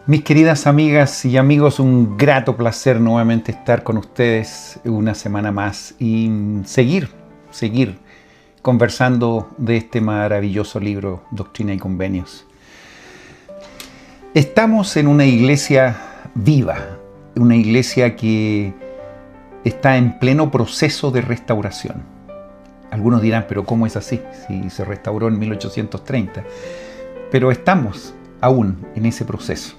Mis queridas amigas y amigos, un grato placer nuevamente estar con ustedes una semana más y seguir conversando de este maravilloso libro, Doctrina y Convenios. Estamos en una iglesia viva, una iglesia que está en pleno proceso de restauración. Algunos dirán, pero ¿cómo es así? Si se restauró en 1830. Pero estamos aún en ese proceso.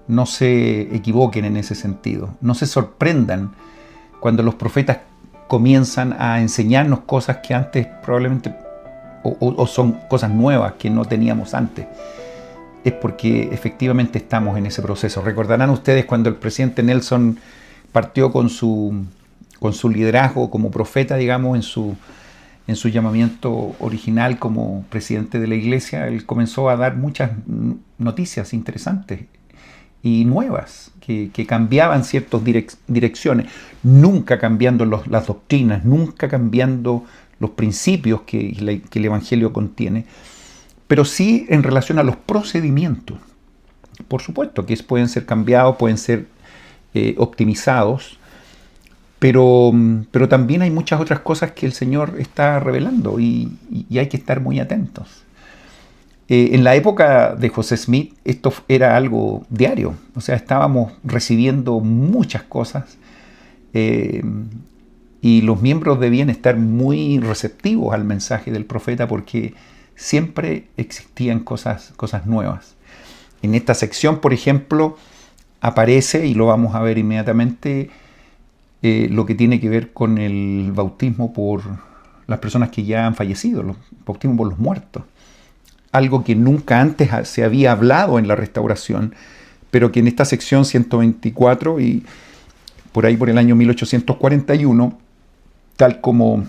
No se equivoquen en ese sentido. No se sorprendan cuando los profetas comienzan a enseñarnos cosas que antes probablemente o son cosas nuevas que no teníamos antes. Es porque efectivamente estamos en ese proceso. Recordarán ustedes cuando el presidente Nelson partió con su liderazgo como profeta, digamos, en su llamamiento original como presidente de la iglesia. Él comenzó a dar muchas noticias interesantes y nuevas que cambiaban ciertas direcciones, nunca cambiando las doctrinas, nunca cambiando los principios que el Evangelio contiene, pero sí en relación a los procedimientos. Por supuesto que pueden ser cambiados, pueden ser optimizados, pero también hay muchas otras cosas que el Señor está revelando y hay que estar muy atentos. En la época de José Smith esto era algo diario, o sea, estábamos recibiendo muchas cosas y los miembros debían estar muy receptivos al mensaje del profeta porque siempre existían cosas nuevas. En esta sección, por ejemplo, aparece, y lo vamos a ver inmediatamente, lo que tiene que ver con el bautismo por las personas que ya han fallecido, el bautismo por los muertos. Algo que nunca antes se había hablado en la restauración, pero que en esta sección 124 y por ahí por el año 1841, tal como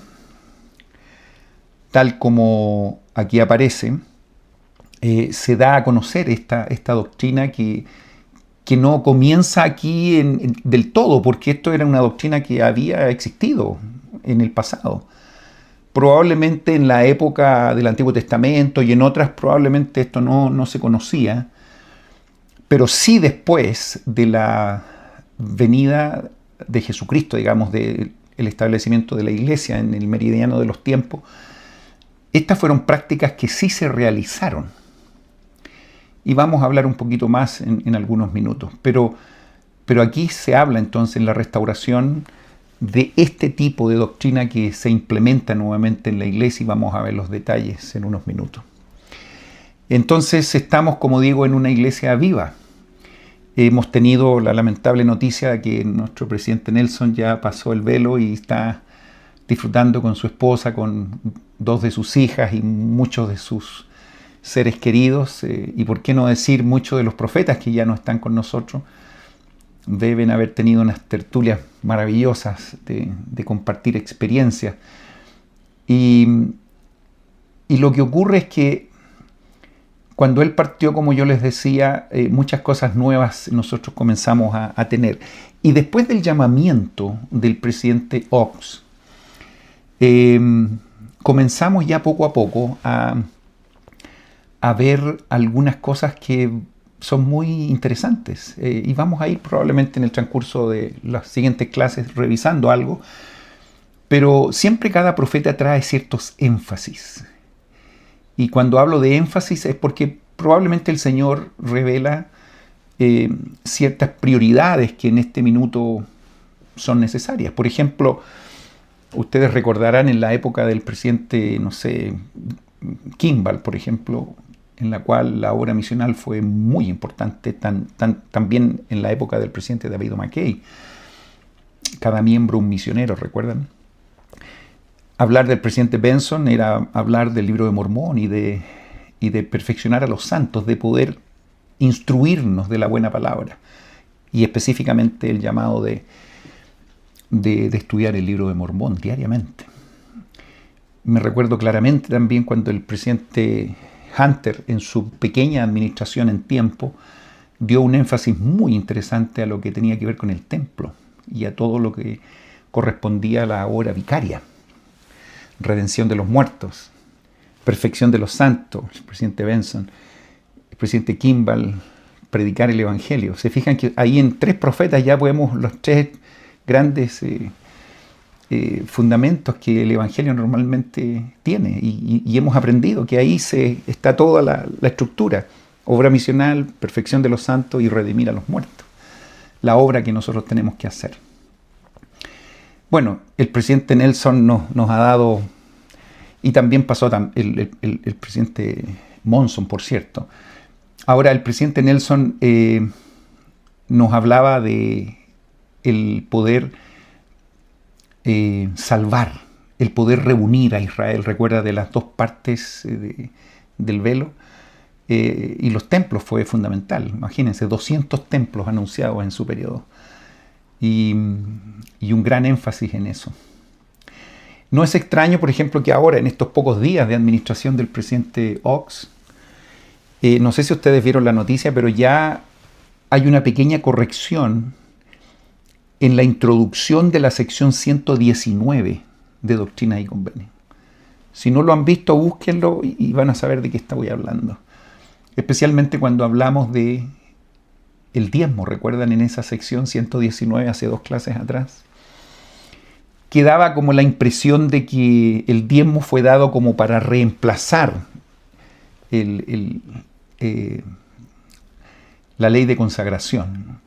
aquí aparece, se da a conocer esta doctrina que no comienza aquí del todo, porque esto era una doctrina que había existido en el pasado. Probablemente en la época del Antiguo Testamento y en otras probablemente esto no se conocía, pero sí después de la venida de Jesucristo, digamos, del establecimiento de la iglesia en el meridiano de los tiempos, estas fueron prácticas que sí se realizaron. Y vamos a hablar un poquito más en algunos minutos, pero aquí se habla entonces en la restauración de este tipo de doctrina que se implementa nuevamente en la iglesia y vamos a ver los detalles en unos minutos. Entonces estamos, como digo, en una iglesia viva. Hemos tenido la lamentable noticia de que nuestro presidente Nelson ya pasó el velo y está disfrutando con su esposa, con dos de sus hijas y muchos de sus seres queridos, y por qué no decir muchos de los profetas que ya no están con nosotros. Deben haber tenido unas tertulias maravillosas de compartir experiencias. Y lo que ocurre es que cuando él partió, como yo les decía, muchas cosas nuevas nosotros comenzamos a tener. Y después del llamamiento del presidente Oaks, comenzamos ya poco a poco a ver algunas cosas que son muy interesantes y vamos a ir probablemente en el transcurso de las siguientes clases revisando algo, pero siempre cada profeta trae ciertos énfasis. Y cuando hablo de énfasis es porque probablemente el Señor revela ciertas prioridades que en este minuto son necesarias. Por ejemplo, ustedes recordarán en la época del presidente, no sé, Kimball, por ejemplo, en la cual la obra misional fue muy importante, también en la época del presidente David McKay. Cada miembro un misionero, ¿recuerdan? Hablar del presidente Benson era hablar del libro de Mormón y de perfeccionar a los santos, de poder instruirnos de la buena palabra. Y específicamente el llamado de estudiar el libro de Mormón diariamente. Me recuerdo claramente también cuando el presidente Hunter, en su pequeña administración en tiempo, dio un énfasis muy interesante a lo que tenía que ver con el templo y a todo lo que correspondía a la obra vicaria. Redención de los muertos, perfección de los santos, el presidente Benson, el presidente Kimball predicar el Evangelio. Se fijan que ahí en 3 profetas ya vemos los 3 grandes fundamentos que el Evangelio normalmente tiene, y hemos aprendido que ahí está toda la estructura: obra misional, perfección de los santos y redimir a los muertos. La obra que nosotros tenemos que hacer. Bueno, el presidente Nelson nos ha dado, y también pasó el presidente Monson, por cierto. Ahora, el presidente Nelson nos hablaba de el poder salvar, el poder reunir a Israel. Recuerda de las 2 partes del velo. Y los templos fue fundamental. Imagínense, 200 templos anunciados en su periodo. Y un gran énfasis en eso. No es extraño, por ejemplo, que ahora, en estos pocos días de administración del presidente Ox, no sé si ustedes vieron la noticia, pero ya hay una pequeña corrección en la introducción de la sección 119 de Doctrina y Convenios. Si no lo han visto, búsquenlo y van a saber de qué estoy hablando. Especialmente cuando hablamos de el diezmo. ¿Recuerdan en esa sección 119 hace 2 clases atrás? Que daba como la impresión de que el diezmo fue dado como para reemplazar la ley de consagración.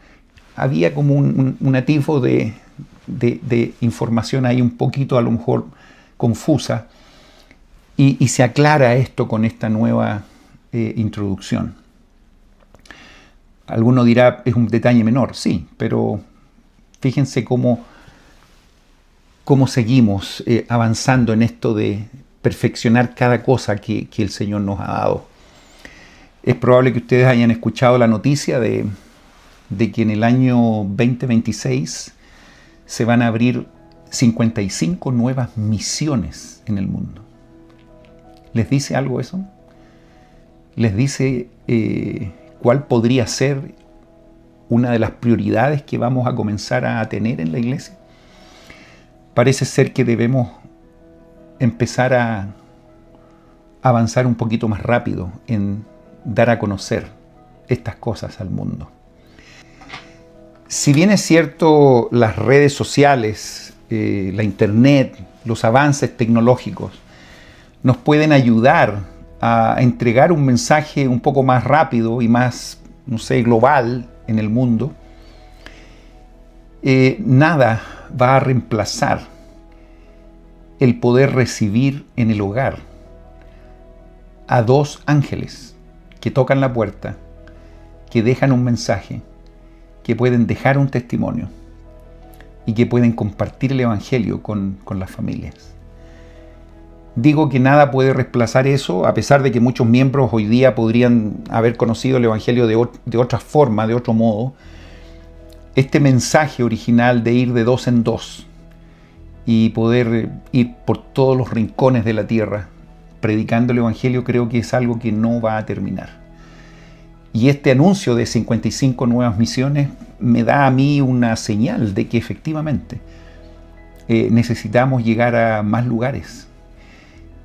Había como un atisbo de información ahí un poquito a lo mejor confusa, y se aclara esto con esta nueva introducción. Alguno dirá, es un detalle menor, sí, pero fíjense cómo seguimos avanzando en esto de perfeccionar cada cosa que el Señor nos ha dado. Es probable que ustedes hayan escuchado la noticia de que en el año 2026 se van a abrir 55 nuevas misiones en el mundo. ¿Les dice algo eso? ¿Les dice cuál podría ser una de las prioridades que vamos a comenzar a tener en la iglesia? Parece ser que debemos empezar a avanzar un poquito más rápido en dar a conocer estas cosas al mundo. Si bien es cierto, las redes sociales, la internet, los avances tecnológicos nos pueden ayudar a entregar un mensaje un poco más rápido y más, global en el mundo, nada va a reemplazar el poder recibir en el hogar a 2 ángeles que tocan la puerta, que dejan un mensaje, que pueden dejar un testimonio y que pueden compartir el Evangelio con las familias. Digo que nada puede reemplazar eso, a pesar de que muchos miembros hoy día podrían haber conocido el Evangelio de otra forma, de otro modo. Este mensaje original de ir de 2 en 2 y poder ir por todos los rincones de la tierra predicando el Evangelio, creo que es algo que no va a terminar. Y este anuncio de 55 nuevas misiones me da a mí una señal de que efectivamente necesitamos llegar a más lugares.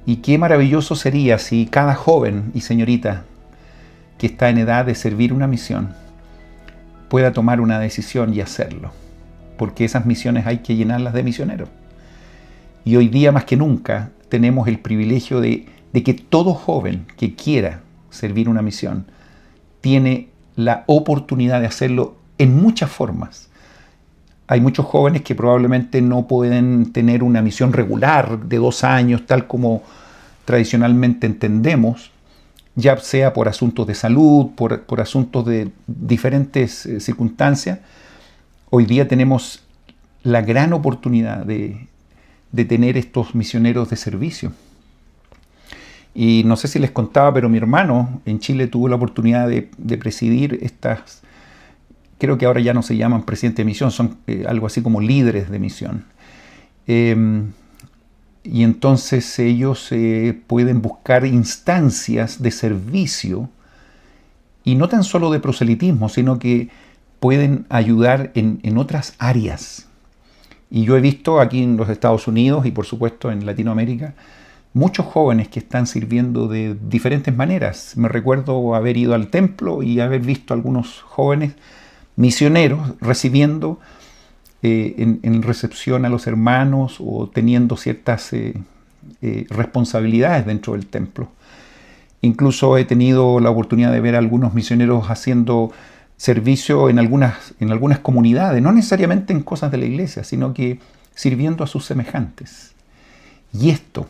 Y qué maravilloso sería si cada joven y señorita que está en edad de servir una misión pueda tomar una decisión y hacerlo. Porque esas misiones hay que llenarlas de misioneros. Y hoy día más que nunca tenemos el privilegio de que todo joven que quiera servir una misión tiene la oportunidad de hacerlo en muchas formas. Hay muchos jóvenes que probablemente no pueden tener una misión regular de 2 años, tal como tradicionalmente entendemos, ya sea por asuntos de salud, por asuntos de diferentes circunstancias. Hoy día tenemos la gran oportunidad de tener estos misioneros de servicio. Y no sé si les contaba, pero mi hermano en Chile tuvo la oportunidad de presidir estas, creo que ahora ya no se llaman presidentes de misión, son algo así como líderes de misión. Y entonces ellos pueden buscar instancias de servicio, y no tan solo de proselitismo, sino que pueden ayudar en otras áreas. Y yo he visto aquí en los Estados Unidos y por supuesto en Latinoamérica muchos jóvenes que están sirviendo de diferentes maneras. Me recuerdo haber ido al templo y haber visto algunos jóvenes misioneros recibiendo en recepción a los hermanos o teniendo ciertas responsabilidades dentro del templo. Incluso he tenido la oportunidad de ver a algunos misioneros haciendo servicio en algunas comunidades, no necesariamente en cosas de la iglesia, sino que sirviendo a sus semejantes. Y esto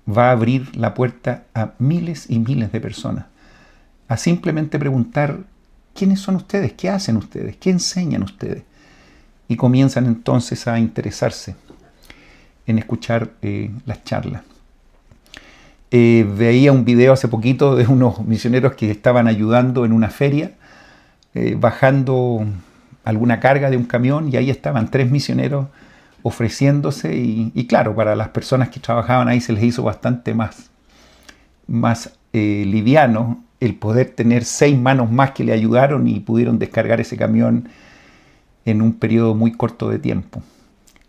va a abrir la puerta a miles y miles de personas, a simplemente preguntar: ¿quiénes son ustedes? ¿Qué hacen ustedes? ¿Qué enseñan ustedes? Y comienzan entonces a interesarse en escuchar las charlas. Veía un video hace poquito de unos misioneros que estaban ayudando en una feria, bajando alguna carga de un camión, y ahí estaban 3 misioneros ofreciéndose, y claro, para las personas que trabajaban ahí se les hizo bastante más liviano el poder tener 6 manos más que le ayudaron y pudieron descargar ese camión en un periodo muy corto de tiempo.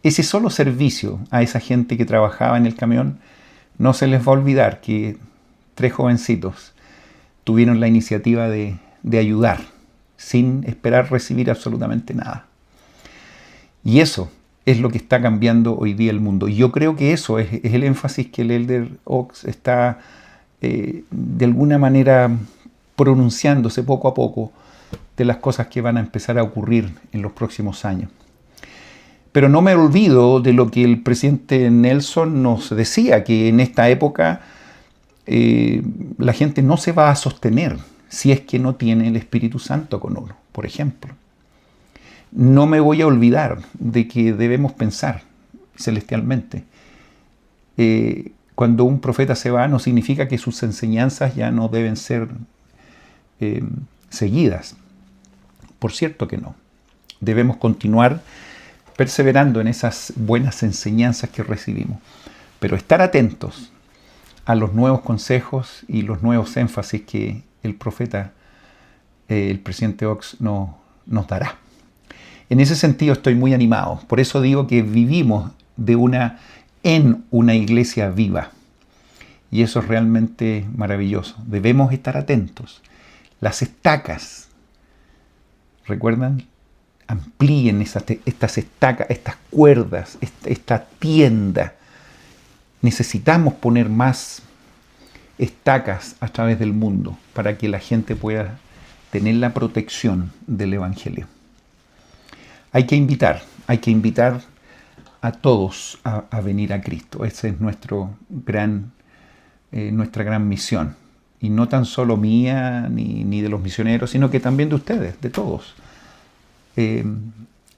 Ese solo servicio a esa gente que trabajaba en el camión, no se les va a olvidar que 3 jovencitos tuvieron la iniciativa de ayudar sin esperar recibir absolutamente nada. Y eso es lo que está cambiando hoy día el mundo. Y yo creo que eso es el énfasis que el Elder Oaks está de alguna manera pronunciándose poco a poco de las cosas que van a empezar a ocurrir en los próximos años. Pero no me olvido de lo que el presidente Nelson nos decía, que en esta época la gente no se va a sostener si es que no tiene el Espíritu Santo con uno, por ejemplo. No me voy a olvidar de que debemos pensar celestialmente. Cuando un profeta se va, no significa que sus enseñanzas ya no deben ser seguidas. Por cierto que no. Debemos continuar perseverando en esas buenas enseñanzas que recibimos, pero estar atentos a los nuevos consejos y los nuevos énfasis que el profeta, el presidente Oaks, nos dará. En ese sentido estoy muy animado. Por eso digo que vivimos en una iglesia viva. Y eso es realmente maravilloso. Debemos estar atentos. Las estacas, ¿recuerdan? Amplíen estas estacas, estas cuerdas, esta tienda. Necesitamos poner más estacas a través del mundo para que la gente pueda tener la protección del Evangelio. Hay que invitar a todos a venir a Cristo. Esa es nuestra gran misión. Y no tan solo mía ni de los misioneros, sino que también de ustedes, de todos.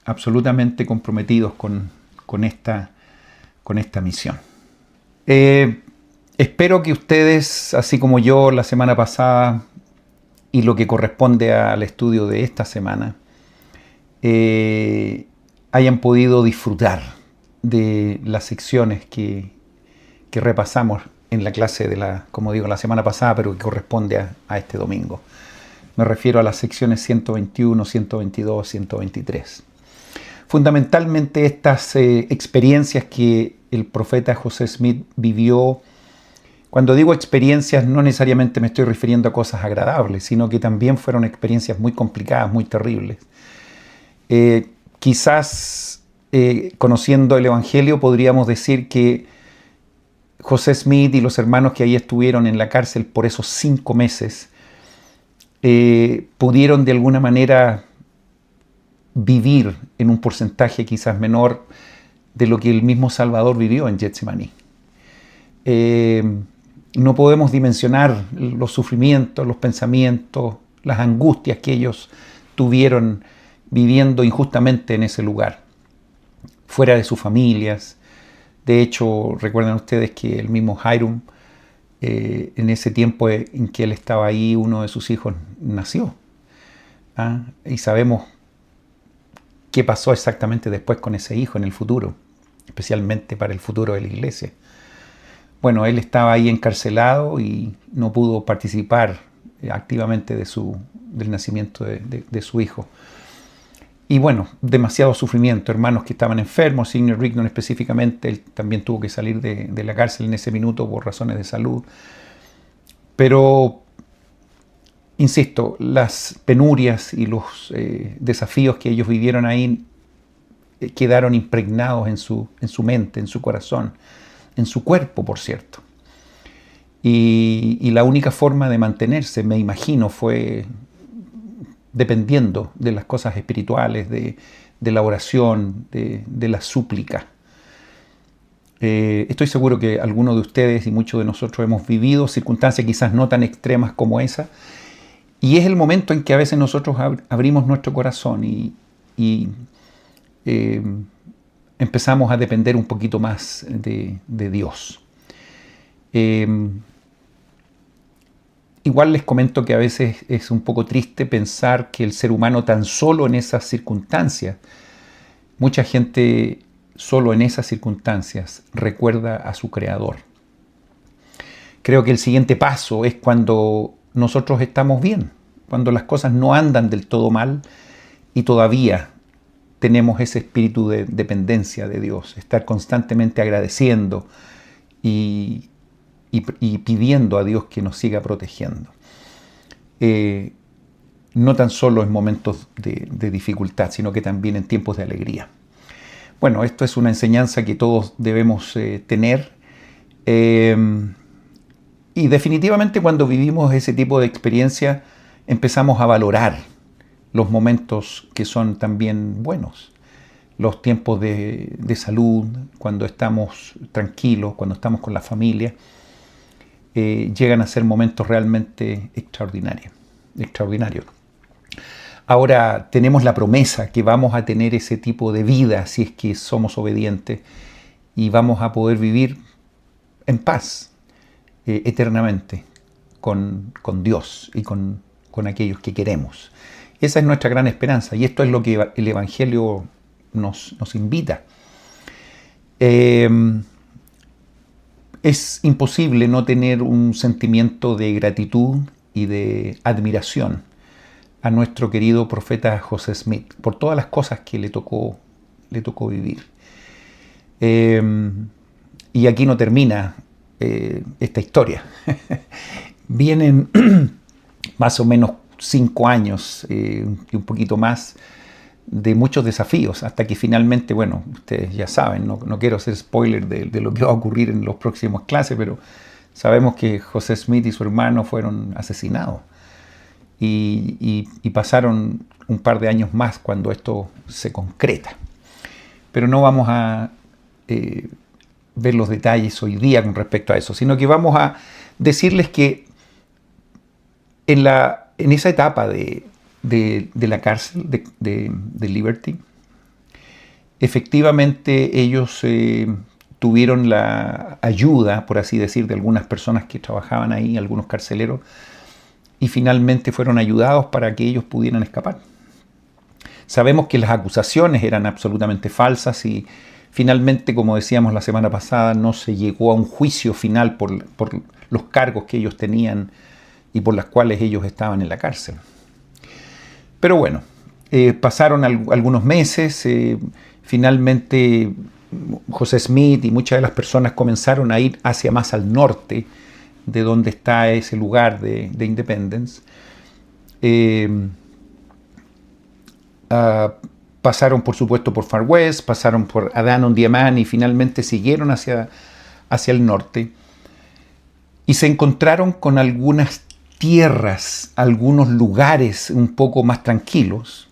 Absolutamente comprometidos con esta misión. Espero que ustedes, así como yo la semana pasada y lo que corresponde al estudio de esta semana, hayan podido disfrutar de las secciones que repasamos en la clase como digo, la semana pasada, pero que corresponde a este domingo. Me refiero a las secciones 121, 122, 123. Fundamentalmente estas experiencias que el profeta José Smith vivió. Cuando digo experiencias, no necesariamente me estoy refiriendo a cosas agradables, sino que también fueron experiencias muy complicadas, muy terribles. Quizás conociendo el Evangelio podríamos decir que José Smith y los hermanos que ahí estuvieron en la cárcel por esos 5 meses pudieron de alguna manera vivir en un porcentaje quizás menor de lo que el mismo Salvador vivió en Getsemaní. No podemos dimensionar los sufrimientos, los pensamientos, las angustias que ellos tuvieron viviendo injustamente en ese lugar, fuera de sus familias. De hecho, recuerdan ustedes que el mismo Hiram, en ese tiempo en que él estaba ahí, uno de sus hijos nació. Y sabemos qué pasó exactamente después con ese hijo en el futuro, especialmente para el futuro de la iglesia. Bueno, él estaba ahí encarcelado y no pudo participar activamente del nacimiento de su hijo. Y bueno, demasiado sufrimiento, hermanos que estaban enfermos, Sidney Rigdon específicamente, él también tuvo que salir de la cárcel en ese minuto por razones de salud. Pero, insisto, las penurias y los desafíos que ellos vivieron ahí quedaron impregnados en su mente, en su corazón, en su cuerpo, por cierto. Y la única forma de mantenerse, me imagino, fue dependiendo de las cosas espirituales, de la oración, de la súplica. Estoy seguro que algunos de ustedes y muchos de nosotros hemos vivido circunstancias quizás no tan extremas como esa, y es el momento en que a veces nosotros abrimos nuestro corazón y empezamos a depender un poquito más de Dios. Igual les comento que a veces es un poco triste pensar que el ser humano tan solo en esas circunstancias, mucha gente solo en esas circunstancias recuerda a su Creador. Creo que el siguiente paso es cuando nosotros estamos bien, cuando las cosas no andan del todo mal y todavía tenemos ese espíritu de dependencia de Dios, estar constantemente agradeciendo y pidiendo a Dios que nos siga protegiendo. No tan solo en momentos de dificultad, sino que también en tiempos de alegría. Bueno, esto es una enseñanza que todos debemos tener. Y definitivamente cuando vivimos ese tipo de experiencia empezamos a valorar los momentos que son también buenos. Los tiempos de salud, cuando estamos tranquilos, cuando estamos con la familia. Llegan a ser momentos realmente extraordinarios. Ahora tenemos la promesa que vamos a tener ese tipo de vida si es que somos obedientes y vamos a poder vivir en paz eternamente con Dios y con aquellos que queremos. Esa es nuestra gran esperanza y esto es lo que el Evangelio nos invita. Es imposible no tener un sentimiento de gratitud y de admiración a nuestro querido profeta José Smith por todas las cosas que le tocó vivir. Y aquí no termina esta historia. Vienen más o menos 5 años y un poquito más de muchos desafíos, hasta que finalmente, bueno, ustedes ya saben, no quiero hacer spoiler de lo que va a ocurrir en las próximas clases, pero sabemos que José Smith y su hermano fueron asesinados y pasaron un par de años más cuando esto se concreta. Pero no vamos a ver los detalles hoy día con respecto a eso, sino que vamos a decirles que en esa etapa de la cárcel de Liberty, efectivamente ellos tuvieron la ayuda, por así decir, de algunas personas que trabajaban ahí, algunos carceleros, y finalmente fueron ayudados para que ellos pudieran escapar. Sabemos que las acusaciones eran absolutamente falsas y finalmente, como decíamos la semana pasada, no se llegó a un juicio final por los cargos que ellos tenían y por las cuales ellos estaban en la cárcel. Pero bueno, pasaron algunos meses, finalmente José Smith y muchas de las personas comenzaron a ir hacia más al norte de donde está ese lugar de Independence. Pasaron por supuesto por Far West, pasaron por Adán-on-Dieman y finalmente siguieron hacia el norte y se encontraron con algunas tierras, algunos lugares un poco más tranquilos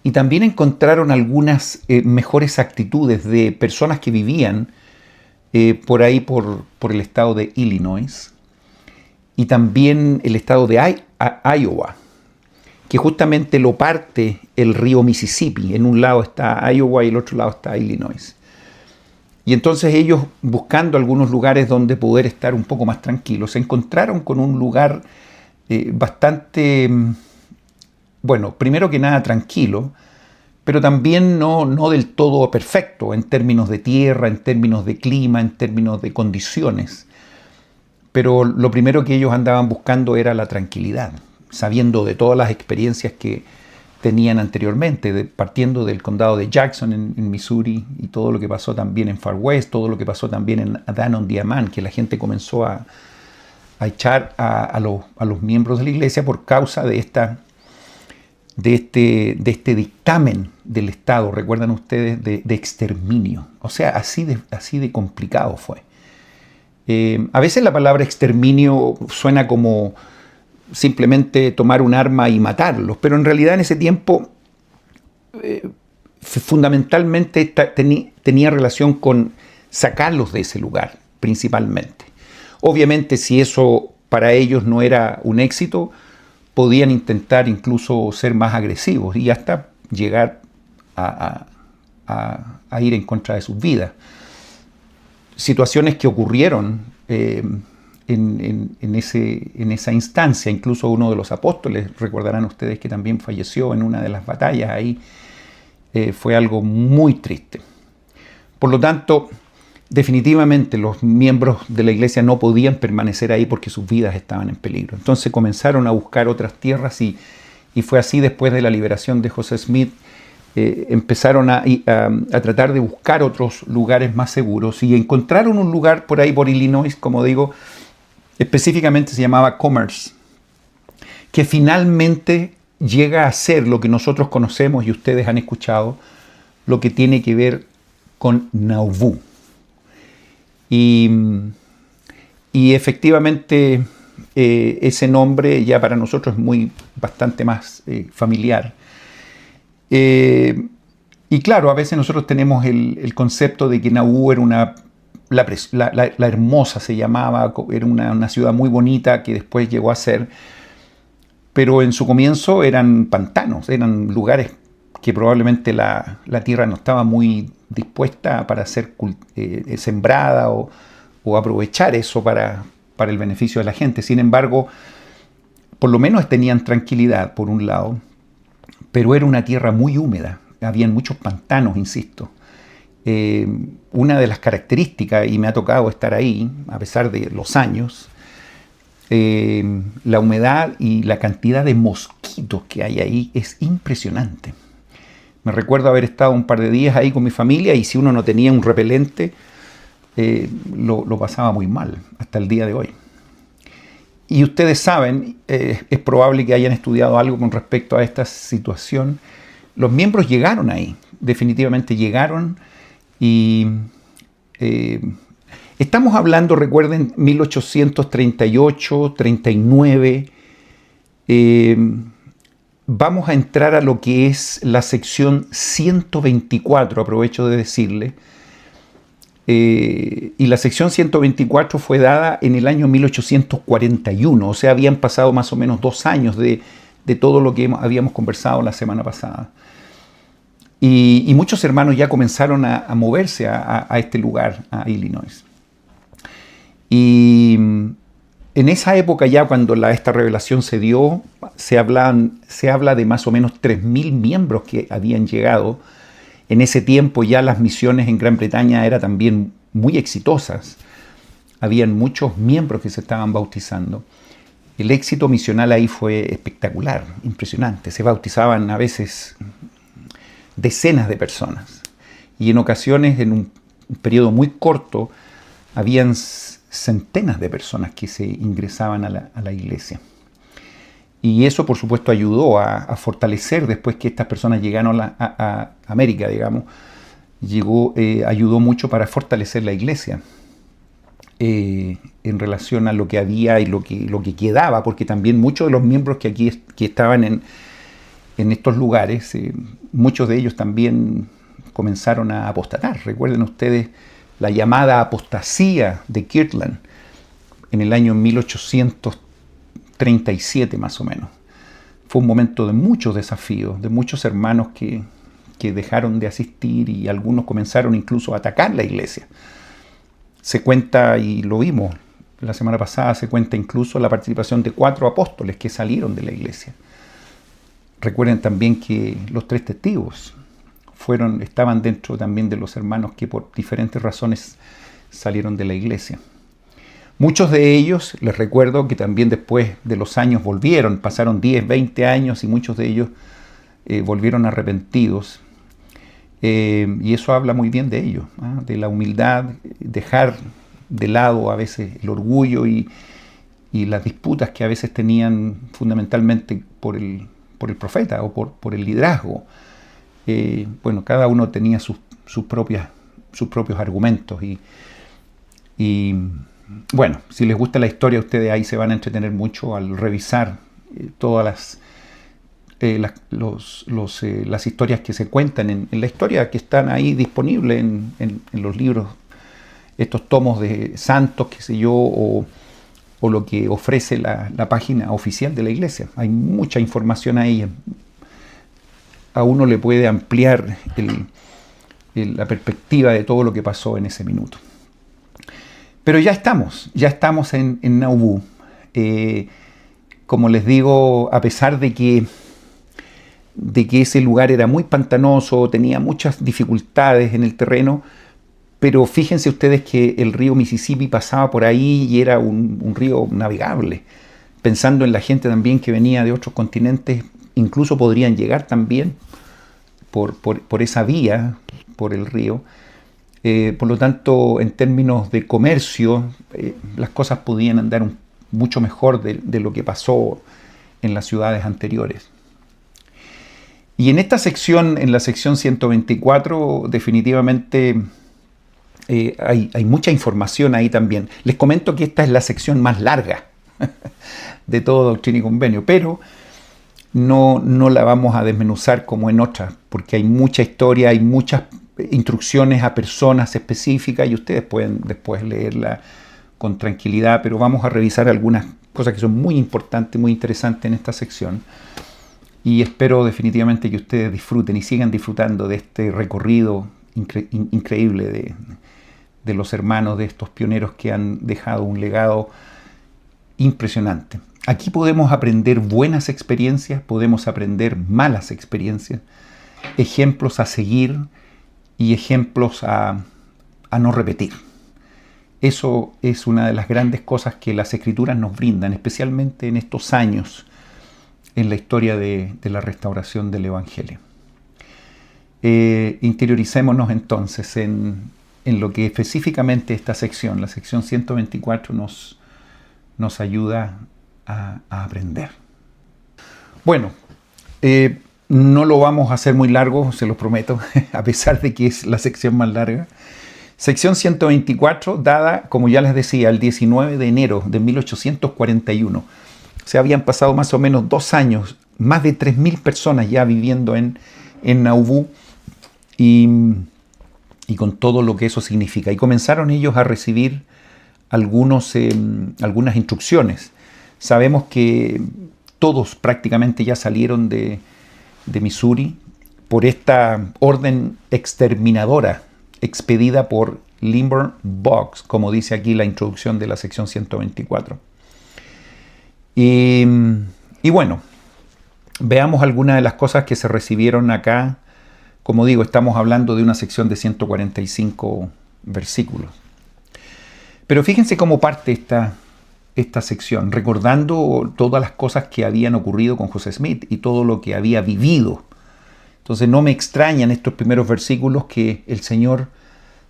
y también encontraron algunas mejores actitudes de personas que vivían por ahí por el estado de Illinois y también el estado de Iowa, que justamente lo parte el río Mississippi. En un lado está Iowa y el otro lado está Illinois. Y entonces ellos, buscando algunos lugares donde poder estar un poco más tranquilos, se encontraron con un lugar bastante, bueno, primero que nada tranquilo, pero también no del todo perfecto en términos de tierra, en términos de clima, en términos de condiciones. Pero lo primero que ellos andaban buscando era la tranquilidad, sabiendo de todas las experiencias que tenían anteriormente, partiendo del condado de Jackson en Missouri y todo lo que pasó también en Far West, todo lo que pasó también en Dan-on-Diamond, que la gente comenzó a echar a los miembros de la iglesia por causa de este dictamen del Estado, recuerdan ustedes, de exterminio. O sea, así de complicado fue. A veces la palabra exterminio suena como simplemente tomar un arma y matarlos, pero en realidad en ese tiempo fundamentalmente tenía relación con sacarlos de ese lugar, principalmente. Obviamente, si eso para ellos no era un éxito, podían intentar incluso ser más agresivos y hasta llegar a ir en contra de sus vidas. Situaciones que ocurrieron en esa instancia. Incluso uno de los apóstoles, recordarán ustedes que también falleció en una de las batallas ahí. Fue algo muy triste. Por lo tanto, definitivamente los miembros de la iglesia no podían permanecer ahí porque sus vidas estaban en peligro. Entonces comenzaron a buscar otras tierras y fue así después de la liberación de José Smith. Empezaron a tratar de buscar otros lugares más seguros y encontraron un lugar por ahí por Illinois, como digo, específicamente se llamaba Commerce, que finalmente llega a ser lo que nosotros conocemos y ustedes han escuchado, lo que tiene que ver con Nauvoo. Y efectivamente ese nombre ya para nosotros es bastante más familiar. Y claro, a veces nosotros tenemos el concepto de que Nauvoo era la hermosa se llamaba, era una ciudad muy bonita que después llegó a ser, pero en su comienzo eran pantanos, eran lugares que probablemente la tierra no estaba muy dispuesta para ser sembrada o aprovechar eso para el beneficio de la gente. Sin embargo, por lo menos tenían tranquilidad por un lado, pero era una tierra muy húmeda, habían muchos pantanos, insisto. Una de las características, y me ha tocado estar ahí, a pesar de los años, la humedad y la cantidad de mosquitos que hay ahí es impresionante. Me recuerdo haber estado un par de días ahí con mi familia y si uno no tenía un repelente, lo pasaba muy mal hasta el día de hoy. Y ustedes saben, es probable que hayan estudiado algo con respecto a esta situación. Los miembros llegaron ahí, definitivamente llegaron y estamos hablando, recuerden, 1838, 39. Vamos a entrar a lo que es la sección 124, aprovecho de decirle. Y la sección 124 fue dada en el año 1841, o sea, habían pasado más o menos 2 años de todo lo que habíamos conversado la semana pasada. Y muchos hermanos ya comenzaron a moverse a este lugar, a Illinois. Y en esa época ya cuando esta revelación se dio, se habla de más o menos 3.000 miembros que habían llegado. En ese tiempo ya las misiones en Gran Bretaña eran también muy exitosas. Habían muchos miembros que se estaban bautizando. El éxito misional ahí fue espectacular, impresionante. Se bautizaban a veces decenas de personas. Y en ocasiones, en un periodo muy corto, habían centenas de personas que se ingresaban a la iglesia. Y eso, por supuesto, ayudó a fortalecer después que estas personas llegaron a América, digamos. Ayudó mucho para fortalecer la iglesia en relación a lo que había y lo que quedaba, porque también muchos de los miembros que estaban en estos lugares, muchos de ellos también comenzaron a apostatar. Recuerden ustedes la llamada apostasía de Kirtland en el año 1837 más o menos. Fue un momento de muchos desafíos, de muchos hermanos que dejaron de asistir y algunos comenzaron incluso a atacar la iglesia. Se cuenta, y lo vimos la semana pasada, se cuenta incluso la participación de 4 apóstoles que salieron de la iglesia. Recuerden también que los 3 testigos estaban dentro también de los hermanos que por diferentes razones salieron de la iglesia. Muchos de ellos, les recuerdo que también después de los años volvieron, pasaron 10, 20 años y muchos de ellos volvieron arrepentidos. Y eso habla muy bien de ellos, de la humildad, dejar de lado a veces el orgullo y las disputas que a veces tenían fundamentalmente por el profeta o por el liderazgo. Bueno, cada uno tenía sus propios argumentos y bueno, si les gusta la historia, ustedes ahí se van a entretener mucho al revisar todas las historias que se cuentan en la historia, que están ahí disponibles en los libros, estos tomos de santos, qué sé yo, o lo que ofrece la página oficial de la iglesia. Hay mucha información ahí. A uno le puede ampliar la perspectiva de todo lo que pasó en ese minuto. Pero ya estamos en Nauvoo. Como les digo, a pesar de que ese lugar era muy pantanoso, tenía muchas dificultades en el terreno, pero fíjense ustedes que el río Mississippi pasaba por ahí y era un río navegable. Pensando en la gente también que venía de otros continentes, incluso podrían llegar también por esa vía, por el río. Por lo tanto, en términos de comercio, las cosas podían andar mucho mejor de lo que pasó en las ciudades anteriores. Y en esta sección, en la sección 124, definitivamente hay mucha información ahí también. Les comento que esta es la sección más larga de todo Doctrina y Convenio, pero no la vamos a desmenuzar como en otras, porque hay mucha historia, hay muchas instrucciones a personas específicas y ustedes pueden después leerla con tranquilidad, pero vamos a revisar algunas cosas que son muy importantes, muy interesantes en esta sección. Y espero definitivamente que ustedes disfruten y sigan disfrutando de este recorrido increíble de los hermanos, de estos pioneros que han dejado un legado impresionante. Aquí podemos aprender buenas experiencias, podemos aprender malas experiencias, ejemplos a seguir y ejemplos a no repetir. Eso es una de las grandes cosas que las Escrituras nos brindan, especialmente en estos años en la historia de la restauración del Evangelio. Interioricémonos entonces en lo que específicamente esta sección, la sección 124, nos ayuda a aprender. Bueno, no lo vamos a hacer muy largo, se lo prometo, a pesar de que es la sección más larga. Sección 124, dada, como ya les decía, el 19 de enero de 1841. Se habían pasado más o menos 2 años, más de 3.000 personas ya viviendo en Nauvoo y con todo lo que eso significa. Y comenzaron ellos a recibir algunas instrucciones. Sabemos que todos prácticamente ya salieron de Missouri por esta orden exterminadora expedida por Lindbergh Boggs, como dice aquí la introducción de la sección 124. Y bueno, veamos algunas de las cosas que se recibieron acá. Como digo, estamos hablando de una sección de 145 versículos. Pero fíjense cómo parte esta sección, recordando todas las cosas que habían ocurrido con José Smith y todo lo que había vivido. Entonces no me extrañan estos primeros versículos que el Señor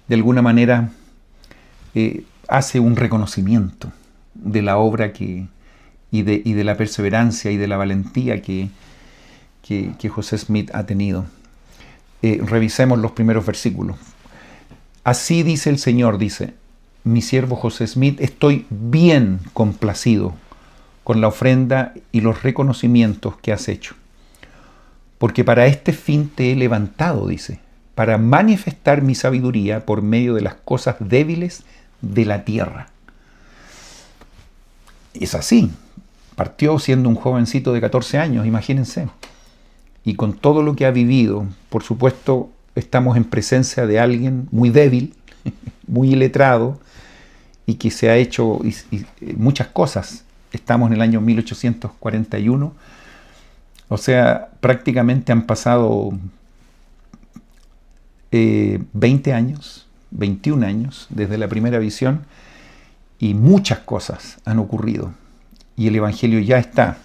de alguna manera hace un reconocimiento de la obra y de la perseverancia y de la valentía que José Smith ha tenido. Revisemos los primeros versículos. Así dice el Señor, dice: mi siervo José Smith, estoy bien complacido con la ofrenda y los reconocimientos que has hecho. Porque para este fin te he levantado, dice, para manifestar mi sabiduría por medio de las cosas débiles de la tierra. Es así. Partió siendo un jovencito de 14 años, imagínense. Y con todo lo que ha vivido, por supuesto, estamos en presencia de alguien muy débil, muy iletrado, y que se ha hecho muchas cosas. Estamos en el año 1841. O sea, prácticamente han pasado 20 años, 21 años desde la primera visión, y muchas cosas han ocurrido. Y el Evangelio ya está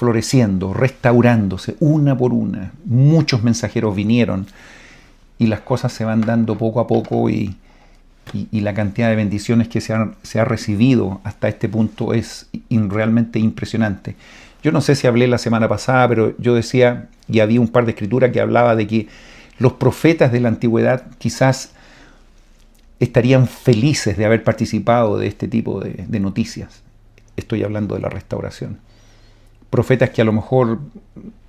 floreciendo, restaurándose, una por una. Muchos mensajeros vinieron y las cosas se van dando poco a poco y la cantidad de bendiciones que se ha recibido hasta este punto es realmente impresionante. Yo no sé si hablé la semana pasada, pero yo decía, y había un par de escrituras que hablaba de que los profetas de la antigüedad quizás estarían felices de haber participado de este tipo de noticias. Estoy hablando de la restauración. Profetas que a lo mejor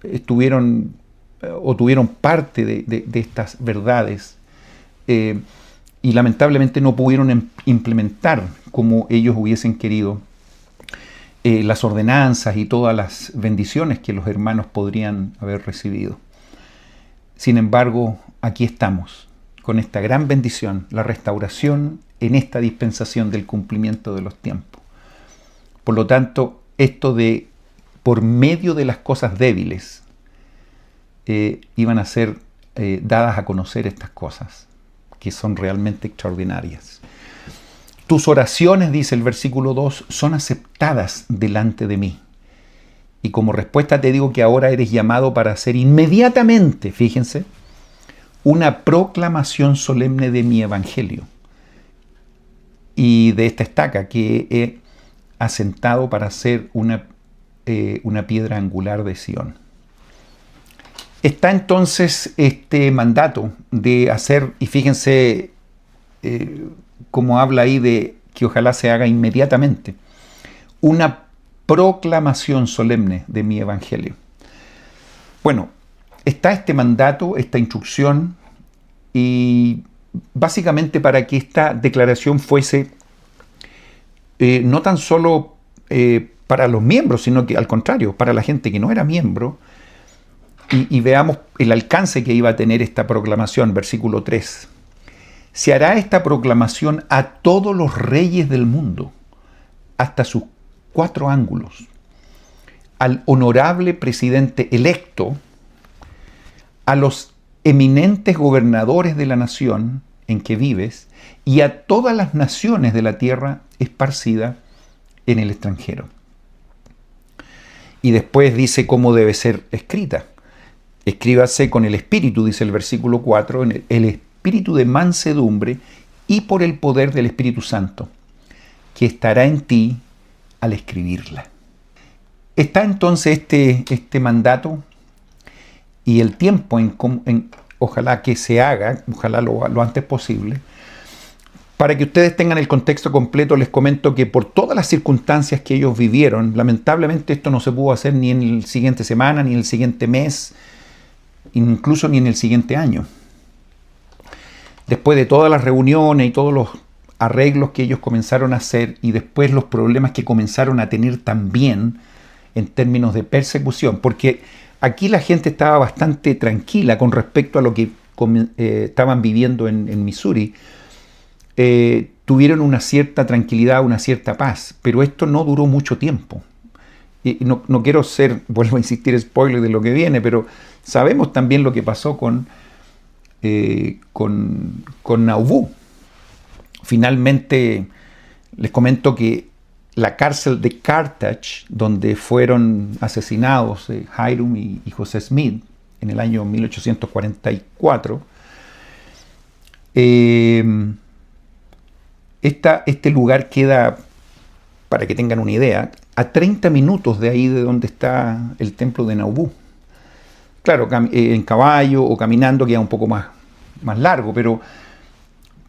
estuvieron o tuvieron parte de estas verdades y lamentablemente no pudieron implementar como ellos hubiesen querido las ordenanzas y todas las bendiciones que los hermanos podrían haber recibido. Sin embargo, aquí estamos, con esta gran bendición, la restauración en esta dispensación del cumplimiento de los tiempos. Por lo tanto, esto de por medio de las cosas débiles iban a ser dadas a conocer estas cosas, que son realmente extraordinarias. Tus oraciones, dice el versículo 2, son aceptadas delante de mí. Y como respuesta te digo que ahora eres llamado para hacer inmediatamente, fíjense, una proclamación solemne de mi evangelio y de esta estaca que he asentado para ser una piedra angular de Sión. Está entonces este mandato de hacer, y fíjense cómo habla ahí de que ojalá se haga inmediatamente, una proclamación solemne de mi evangelio. Bueno, está este mandato, esta instrucción, y básicamente para que esta declaración fuese no tan solo para los miembros, sino que al contrario, para la gente que no era miembro, y veamos el alcance que iba a tener esta proclamación, versículo 3. Se hará esta proclamación a todos los reyes del mundo, hasta sus 4 ángulos, al honorable presidente electo, a los eminentes gobernadores de la nación en que vives y a todas las naciones de la tierra esparcida en el extranjero. Y después dice cómo debe ser escrita. Escríbase con el espíritu, dice el versículo 4, en el espíritu de mansedumbre y por el poder del Espíritu Santo, que estará en ti al escribirla. Está entonces este mandato y el tiempo ojalá que se haga, ojalá lo antes posible. Para que ustedes tengan el contexto completo, les comento que por todas las circunstancias que ellos vivieron, lamentablemente esto no se pudo hacer ni en la siguiente semana, ni en el siguiente mes, incluso ni en el siguiente año. Después de todas las reuniones y todos los arreglos que ellos comenzaron a hacer y después los problemas que comenzaron a tener también en términos de persecución, porque aquí la gente estaba bastante tranquila con respecto a lo que estaban viviendo en Missouri. Tuvieron una cierta tranquilidad, una cierta paz, pero esto no duró mucho tiempo. Y no quiero ser, vuelvo a insistir, spoiler de lo que viene, pero sabemos también lo que pasó con Nauvoo. Finalmente, les comento que la cárcel de Carthage, donde fueron asesinados Hiram y José Smith en el año 1844, este lugar queda, para que tengan una idea, a 30 minutos de ahí de donde está el templo de Nauvoo. Claro, en caballo o caminando queda un poco más largo,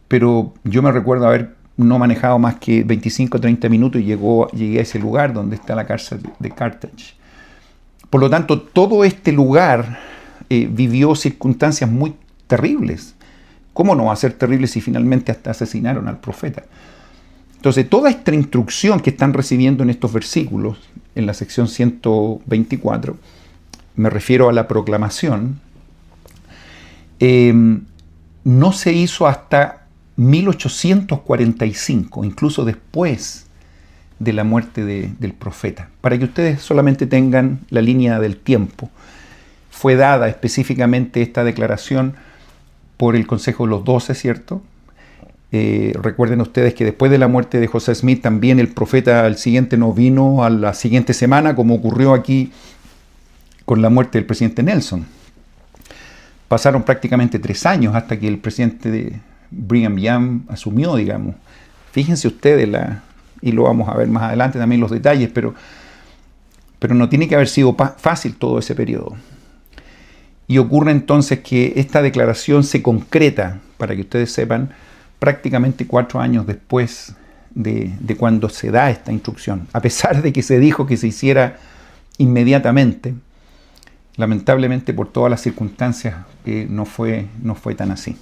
pero yo me recuerdo haber no manejado más que 25 o 30 minutos y llegué a ese lugar donde está la cárcel de Carthage. Por lo tanto, todo este lugar vivió circunstancias muy terribles. ¿Cómo no va a ser terrible si finalmente hasta asesinaron al profeta? Entonces, toda esta instrucción que están recibiendo en estos versículos, en la sección 124, me refiero a la proclamación, no se hizo hasta 1845, incluso después de la muerte del profeta. Para que ustedes solamente tengan la línea del tiempo, fue dada específicamente esta declaración por el Consejo de los 12, ¿cierto? Recuerden ustedes que después de la muerte de José Smith también el profeta al siguiente no vino a la siguiente semana, como ocurrió aquí con la muerte del presidente Nelson. Pasaron prácticamente 3 años hasta que el presidente Brigham Young asumió, digamos. Fíjense ustedes, y lo vamos a ver más adelante también los detalles, pero no tiene que haber sido fácil todo ese periodo. Y ocurre entonces que esta declaración se concreta, para que ustedes sepan, prácticamente 4 años después de cuando se da esta instrucción. A pesar de que se dijo que se hiciera inmediatamente, lamentablemente por todas las circunstancias no fue tan así.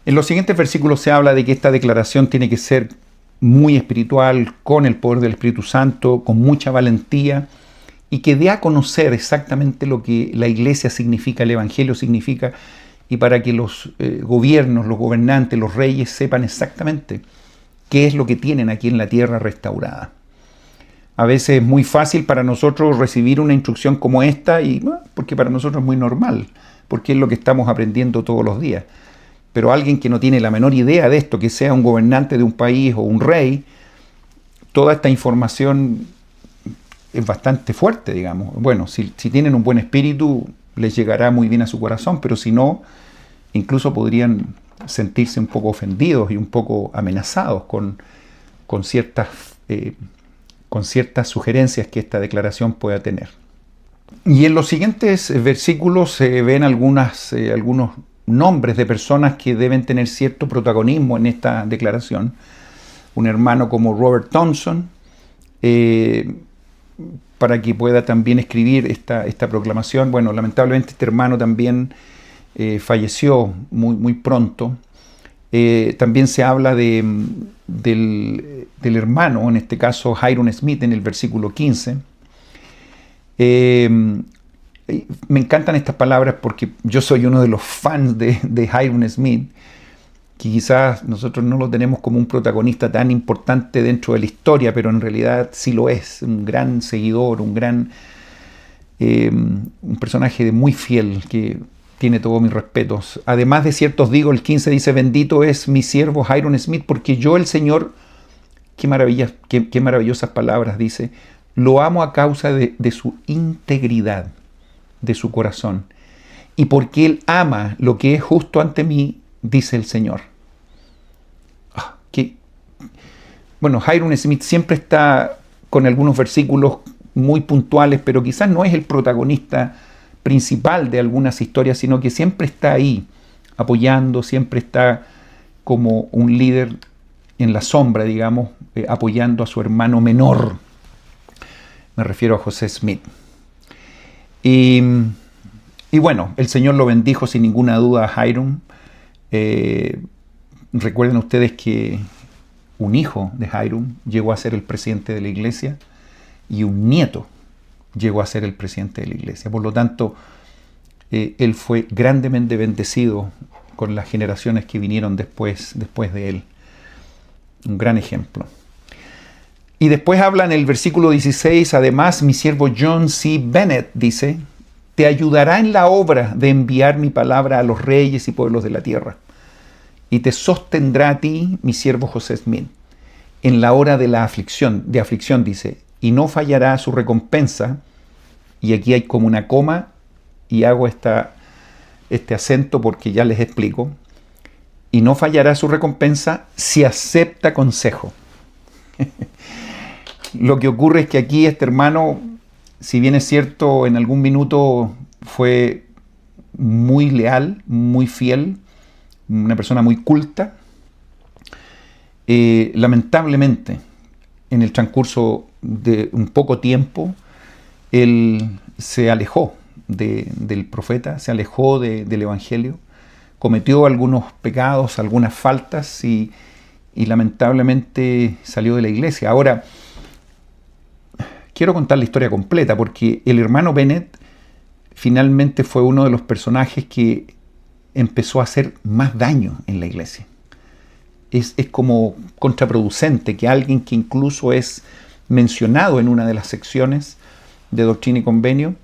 En los siguientes versículos se habla de que esta declaración tiene que ser muy espiritual, con el poder del Espíritu Santo, con mucha valentía, y que dé a conocer exactamente lo que la iglesia significa, el evangelio significa, y para que los gobiernos, los gobernantes, los reyes sepan exactamente qué es lo que tienen aquí en la tierra restaurada. A veces es muy fácil para nosotros recibir una instrucción como esta, porque para nosotros es muy normal, porque es lo que estamos aprendiendo todos los días. Pero alguien que no tiene la menor idea de esto, que sea un gobernante de un país o un rey, toda esta información es bastante fuerte, digamos. Bueno, si tienen un buen espíritu, les llegará muy bien a su corazón, pero si no, incluso podrían sentirse un poco ofendidos y un poco amenazados con ciertas sugerencias que esta declaración pueda tener. Y en los siguientes versículos se ven algunos nombres de personas que deben tener cierto protagonismo en esta declaración. Un hermano como Robert Thompson, para que pueda también escribir esta proclamación. Bueno, lamentablemente este hermano también falleció muy pronto. También se habla del hermano, en este caso Hyrum Smith, en el versículo 15. Me encantan estas palabras porque yo soy uno de los fans de Hyrum Smith, que quizás nosotros no lo tenemos como un protagonista tan importante dentro de la historia, pero en realidad sí lo es, un gran seguidor, un personaje muy fiel que tiene todos mis respetos. Además de cierto os digo, el 15 dice, bendito es mi siervo Hyrum Smith, porque yo el Señor, qué maravillosas palabras, dice, lo amo a causa de su integridad, de su corazón, y porque él ama lo que es justo ante mí, dice el Señor. Bueno, Hyrum Smith siempre está con algunos versículos muy puntuales, pero quizás no es el protagonista principal de algunas historias, sino que siempre está ahí apoyando, siempre está como un líder en la sombra, digamos, apoyando a su hermano menor. Me refiero a José Smith. Y bueno, el Señor lo bendijo sin ninguna duda a Hyrum. Recuerden ustedes que un hijo de Hyrum llegó a ser el presidente de la iglesia y un nieto llegó a ser el presidente de la iglesia. Por lo tanto, él fue grandemente bendecido con las generaciones que vinieron después de él. Un gran ejemplo. Y después habla en el versículo 16, además, mi siervo John C. Bennett dice, te ayudará en la obra de enviar mi palabra a los reyes y pueblos de la tierra. Y te sostendrá a ti, mi siervo José Smith, en la hora de aflicción, dice, y no fallará su recompensa. Y aquí hay como una coma, y hago este acento porque ya les explico. Y no fallará su recompensa si acepta consejo. Lo que ocurre es que aquí este hermano, si bien es cierto, en algún minuto fue muy leal, muy fiel, una persona muy culta, lamentablemente, en el transcurso de un poco tiempo, él se alejó del profeta, se alejó del evangelio, cometió algunos pecados, algunas faltas y lamentablemente salió de la iglesia. Ahora, quiero contar la historia completa porque el hermano Bennett finalmente fue uno de los personajes que empezó a hacer más daño en la iglesia. Es como contraproducente que alguien que incluso es mencionado en una de las secciones de Doctrina y Convenio,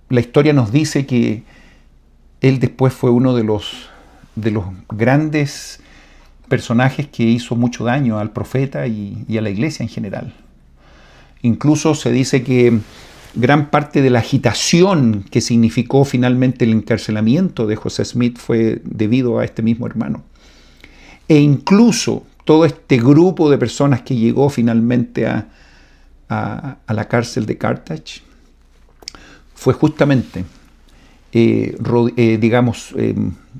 la historia nos dice que Él después fue uno de los grandes personajes que hizo mucho daño al profeta y a la iglesia en general. Incluso se dice que gran parte de la agitación que significó finalmente el encarcelamiento de José Smith fue debido a este mismo hermano. E incluso todo este grupo de personas que llegó finalmente a la cárcel de Carthage fue justamente,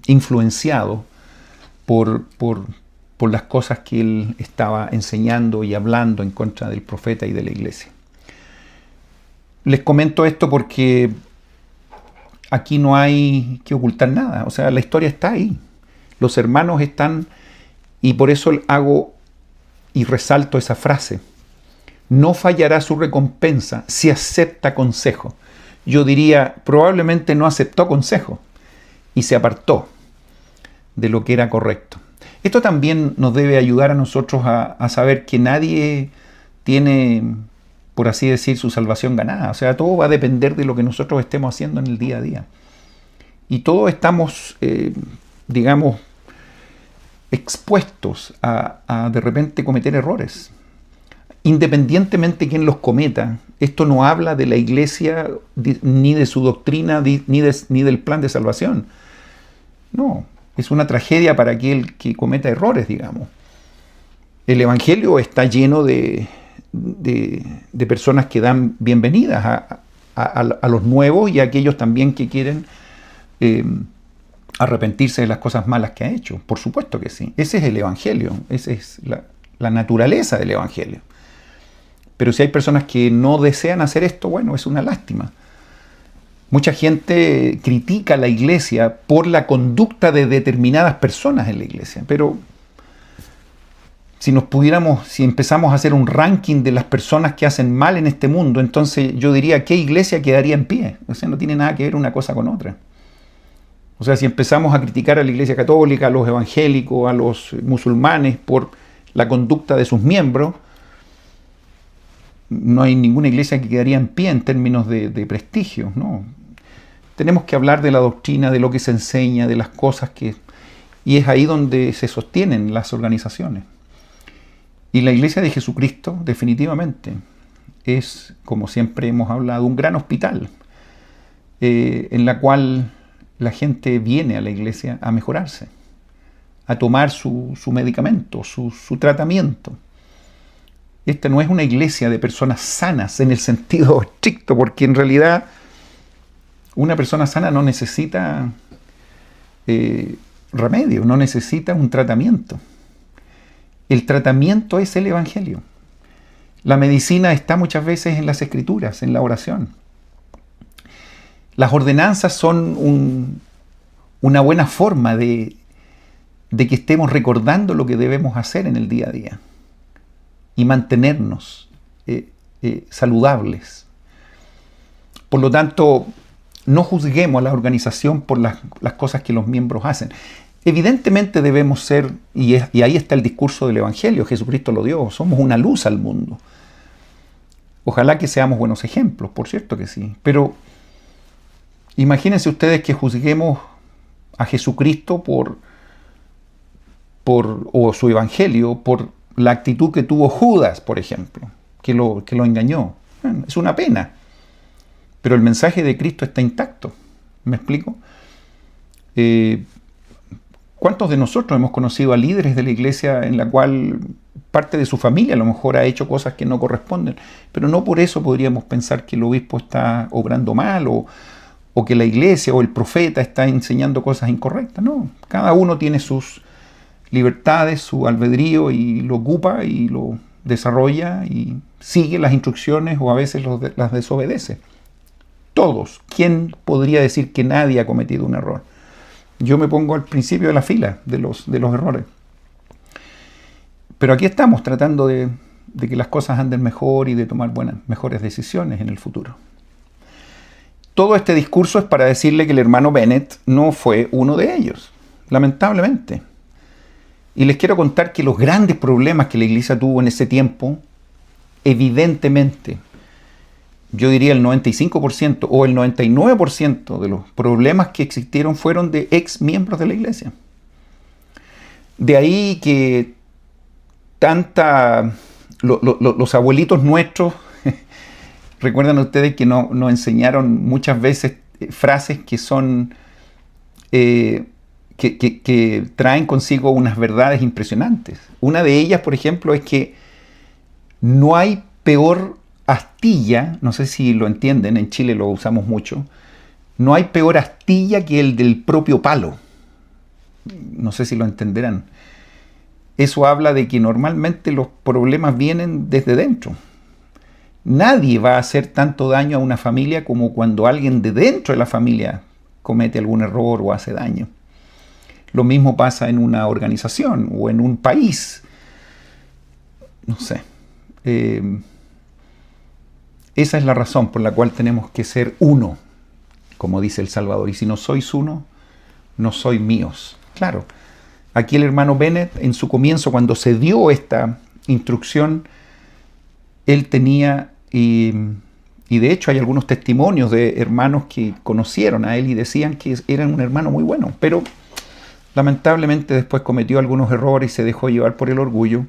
influenciado por las cosas que él estaba enseñando y hablando en contra del profeta y de la iglesia. Les comento esto porque aquí no hay que ocultar nada. O sea, la historia está ahí. Los hermanos están, y por eso hago y resalto esa frase. No fallará su recompensa si acepta consejo. Yo diría, probablemente no aceptó consejo y se apartó de lo que era correcto. Esto también nos debe ayudar a nosotros a saber que nadie tiene, por así decir, su salvación ganada. O sea, todo va a depender de lo que nosotros estemos haciendo en el día a día. Y todos estamos, expuestos a de repente cometer errores. Independientemente de quién los cometa, esto no habla de la iglesia, ni de su doctrina, ni del plan de salvación. No, es una tragedia para aquel que cometa errores, digamos. El Evangelio está lleno de personas que dan bienvenidas a los nuevos y a aquellos también que quieren arrepentirse de las cosas malas que ha hecho. Por supuesto que sí. Ese es el Evangelio, esa es la naturaleza del Evangelio. Pero si hay personas que no desean hacer esto, bueno, es una lástima. Mucha gente critica a la iglesia por la conducta de determinadas personas en la iglesia, pero si empezamos a hacer un ranking de las personas que hacen mal en este mundo, entonces yo diría, ¿qué iglesia quedaría en pie? O sea, no tiene nada que ver una cosa con otra. O sea, si empezamos a criticar a la iglesia católica, a los evangélicos, a los musulmanes por la conducta de sus miembros, no hay ninguna iglesia que quedaría en pie en términos de prestigio, ¿no? Tenemos que hablar de la doctrina, de lo que se enseña, de las cosas y es ahí donde se sostienen las organizaciones. Y la Iglesia de Jesucristo, definitivamente, es, como siempre hemos hablado, un gran hospital en la cual la gente viene a la iglesia a mejorarse, a tomar su medicamento, su tratamiento. Esta no es una iglesia de personas sanas en el sentido estricto, porque en realidad una persona sana no necesita remedio, no necesita un tratamiento. El tratamiento es el Evangelio. La medicina está muchas veces en las Escrituras, en la oración. Las ordenanzas son una buena forma de que estemos recordando lo que debemos hacer en el día a día y mantenernos saludables. Por lo tanto, no juzguemos a la organización por las cosas que los miembros hacen. Evidentemente debemos ser, y ahí está el discurso del Evangelio, Jesucristo lo dio, somos una luz al mundo. Ojalá que seamos buenos ejemplos, por cierto que sí. Pero imagínense ustedes que juzguemos a Jesucristo o su Evangelio por la actitud que tuvo Judas, por ejemplo, que lo engañó. Bueno, es una pena. Pero el mensaje de Cristo está intacto. ¿Me explico? ¿Cuántos de nosotros hemos conocido a líderes de la iglesia en la cual parte de su familia a lo mejor ha hecho cosas que no corresponden? Pero no por eso podríamos pensar que el obispo está obrando mal o que la iglesia o el profeta está enseñando cosas incorrectas. No, cada uno tiene sus libertades, su albedrío y lo ocupa y lo desarrolla y sigue las instrucciones o a veces las desobedece. Todos. ¿Quién podría decir que nadie ha cometido un error? Yo me pongo al principio de la fila de los errores. Pero aquí estamos tratando de que las cosas anden mejor y de tomar mejores decisiones en el futuro. Todo este discurso es para decirle que el hermano Bennett no fue uno de ellos, lamentablemente. Y les quiero contar que los grandes problemas que la iglesia tuvo en ese tiempo, evidentemente, yo diría el 95% o el 99% de los problemas que existieron fueron de ex miembros de la iglesia. De ahí que los abuelitos nuestros, recuerdan ustedes que nos enseñaron muchas veces frases que son, que traen consigo unas verdades impresionantes. Una de ellas, por ejemplo, es que no hay peor astilla, no sé si lo entienden, en Chile lo usamos mucho, no hay peor astilla que el del propio palo. No sé si lo entenderán. Eso habla de que normalmente los problemas vienen desde dentro. Nadie va a hacer tanto daño a una familia como cuando alguien de dentro de la familia comete algún error o hace daño. Lo mismo pasa en una organización o en un país. No sé. Esa es la razón por la cual tenemos que ser uno, como dice el Salvador. Y si no sois uno, no sois míos. Claro, aquí el hermano Bennett, en su comienzo, cuando se dio esta instrucción, él tenía, y de hecho hay algunos testimonios de hermanos que conocieron a él y decían que era un hermano muy bueno, pero lamentablemente después cometió algunos errores y se dejó llevar por el orgullo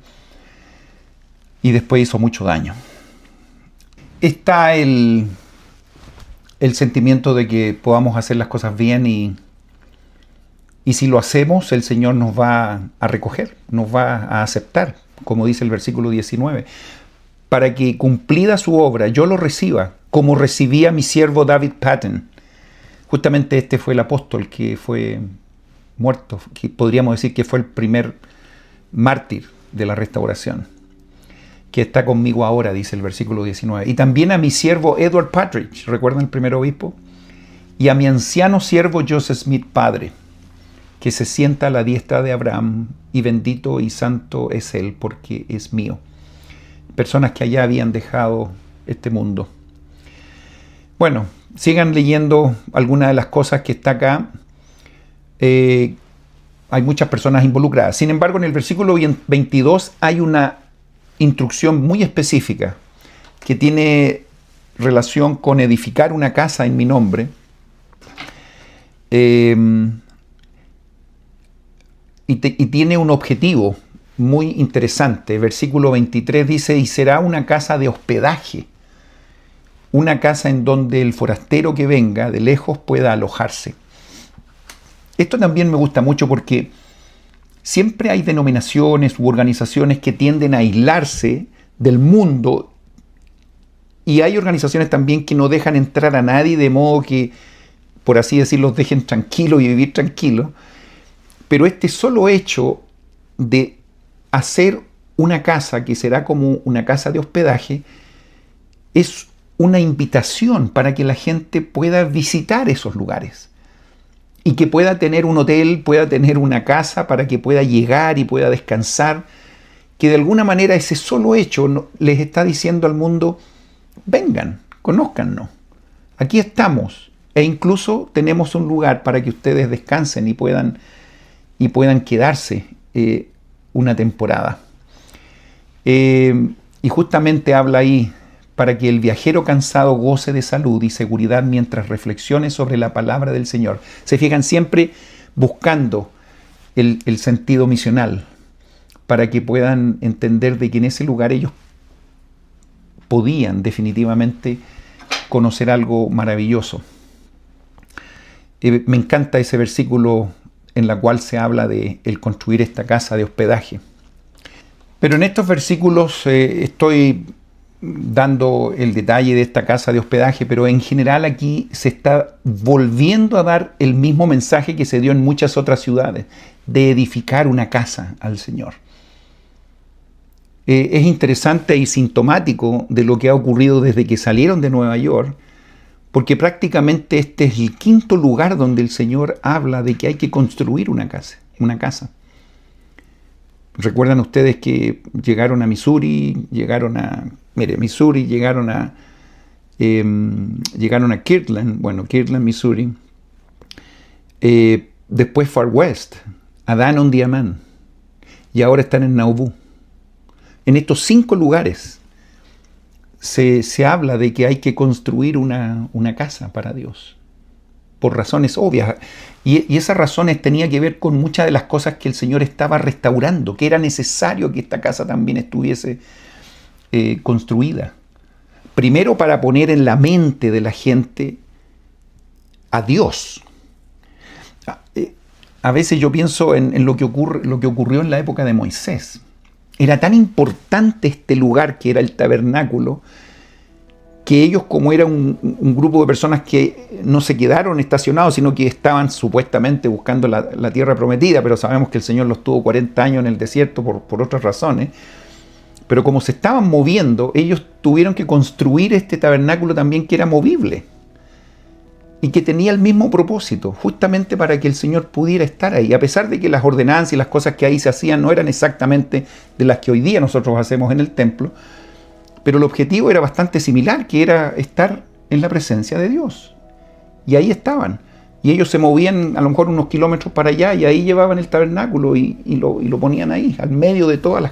y después hizo mucho daño. Está el sentimiento de que podamos hacer las cosas bien y si lo hacemos, el Señor nos va a recoger, nos va a aceptar, como dice el versículo 19, para que cumplida su obra yo lo reciba, como recibí a mi siervo David Patton. Justamente este fue el apóstol que fue muerto, que podríamos decir que fue el primer mártir de la restauración, que está conmigo ahora, dice el versículo 19. Y también a mi siervo Edward Partridge, ¿recuerdan el primer obispo? Y a mi anciano siervo Joseph Smith, padre, que se sienta a la diestra de Abraham, y bendito y santo es él, porque es mío. Personas que allá habían dejado este mundo. Bueno, sigan leyendo algunas de las cosas que está acá. Hay muchas personas involucradas. Sin embargo, en el versículo 22 hay una instrucción muy específica que tiene relación con edificar una casa en mi nombre. Y tiene un objetivo muy interesante. Versículo 23 dice, y será una casa de hospedaje, una casa en donde el forastero que venga de lejos pueda alojarse. Esto también me gusta mucho porque siempre hay denominaciones u organizaciones que tienden a aislarse del mundo, y hay organizaciones también que no dejan entrar a nadie, de modo que, por así decirlo, los dejen tranquilos y vivir tranquilos. Pero este solo hecho de hacer una casa que será como una casa de hospedaje es una invitación para que la gente pueda visitar esos lugares y que pueda tener un hotel, pueda tener una casa para que pueda llegar y pueda descansar, que de alguna manera ese solo hecho les está diciendo al mundo, vengan, conózcannos, aquí estamos, e incluso tenemos un lugar para que ustedes descansen y puedan quedarse una temporada. Y justamente habla ahí, para que el viajero cansado goce de salud y seguridad mientras reflexione sobre la palabra del Señor. Se fijan, siempre buscando el sentido misional, para que puedan entender de que en ese lugar ellos podían definitivamente conocer algo maravilloso. Me encanta ese versículo en la cual se habla de el construir esta casa de hospedaje. Pero en estos versículos estoy dando el detalle de esta casa de hospedaje, pero en general aquí se está volviendo a dar el mismo mensaje que se dio en muchas otras ciudades, de edificar una casa al Señor. Es interesante y sintomático de lo que ha ocurrido desde que salieron de Nueva York, porque prácticamente este es el quinto lugar donde el Señor habla de que hay que construir una casa. Recuerdan ustedes que llegaron a Missouri, llegaron a Kirtland, Missouri, después Far West, a Dan-on-Diamond, y ahora están en Nauvoo. En estos 5 lugares se habla de que hay que construir una casa para Dios, por razones obvias. Y esas razones tenían que ver con muchas de las cosas que el Señor estaba restaurando, que era necesario que esta casa también estuviese construida. Primero, para poner en la mente de la gente a Dios. A veces yo pienso en lo que ocurrió en la época de Moisés. Era tan importante este lugar que era el tabernáculo, que ellos, como era un grupo de personas que no se quedaron estacionados, sino que estaban supuestamente buscando la tierra prometida, pero sabemos que el Señor los tuvo 40 años en el desierto por otras razones. Pero como se estaban moviendo, ellos tuvieron que construir este tabernáculo también, que era movible y que tenía el mismo propósito, justamente para que el Señor pudiera estar ahí, a pesar de que las ordenanzas y las cosas que ahí se hacían no eran exactamente de las que hoy día nosotros hacemos en el templo, pero el objetivo era bastante similar, que era estar en la presencia de Dios. Y ahí estaban. Y ellos se movían a lo mejor unos kilómetros para allá, y ahí llevaban el tabernáculo y lo ponían ahí, al medio de todos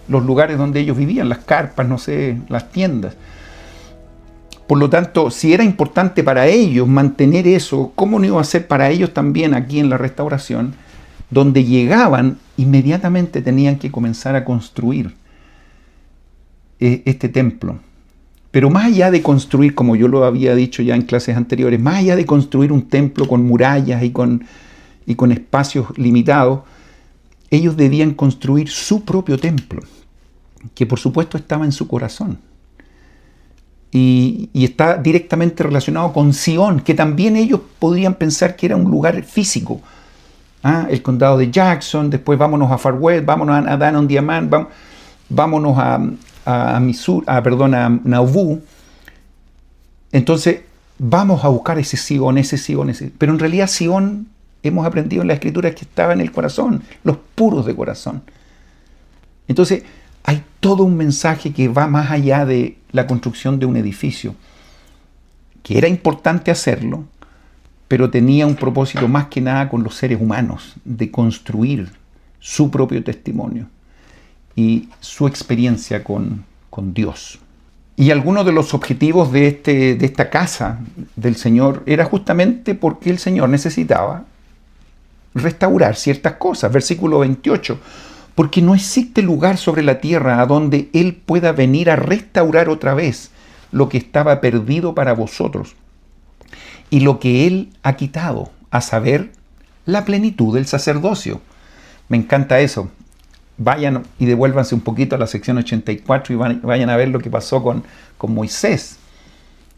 los lugares donde ellos vivían, las carpas, no sé, las tiendas. Por lo tanto, si era importante para ellos mantener eso, ¿cómo no iba a ser para ellos también aquí en la restauración, donde llegaban, inmediatamente tenían que comenzar a construir este templo? Pero más allá de construir, como yo lo había dicho ya en clases anteriores, más allá de construir un templo con murallas y con espacios limitados, ellos debían construir su propio templo, que por supuesto estaba en su corazón. Y está directamente relacionado con Sion, que también ellos podrían pensar que era un lugar físico. El condado de Jackson, después vámonos a Far West, vámonos a Danon Diamond, vámonos a Nauvoo. Entonces, vamos a buscar ese Sion. Pero en realidad Sion, hemos aprendido en la Escritura, que estaba en el corazón, los puros de corazón. Entonces, hay todo un mensaje que va más allá de la construcción de un edificio, que era importante hacerlo, pero tenía un propósito más que nada con los seres humanos, de construir su propio testimonio y su experiencia con Dios. Y algunos de los objetivos de esta casa del Señor era justamente porque el Señor necesitaba restaurar ciertas cosas. Versículo 28. Porque no existe lugar sobre la tierra a donde Él pueda venir a restaurar otra vez lo que estaba perdido para vosotros y lo que Él ha quitado, a saber, la plenitud del sacerdocio. Me encanta eso. Vayan y devuélvanse un poquito a la sección 84 y vayan a ver lo que pasó con Moisés.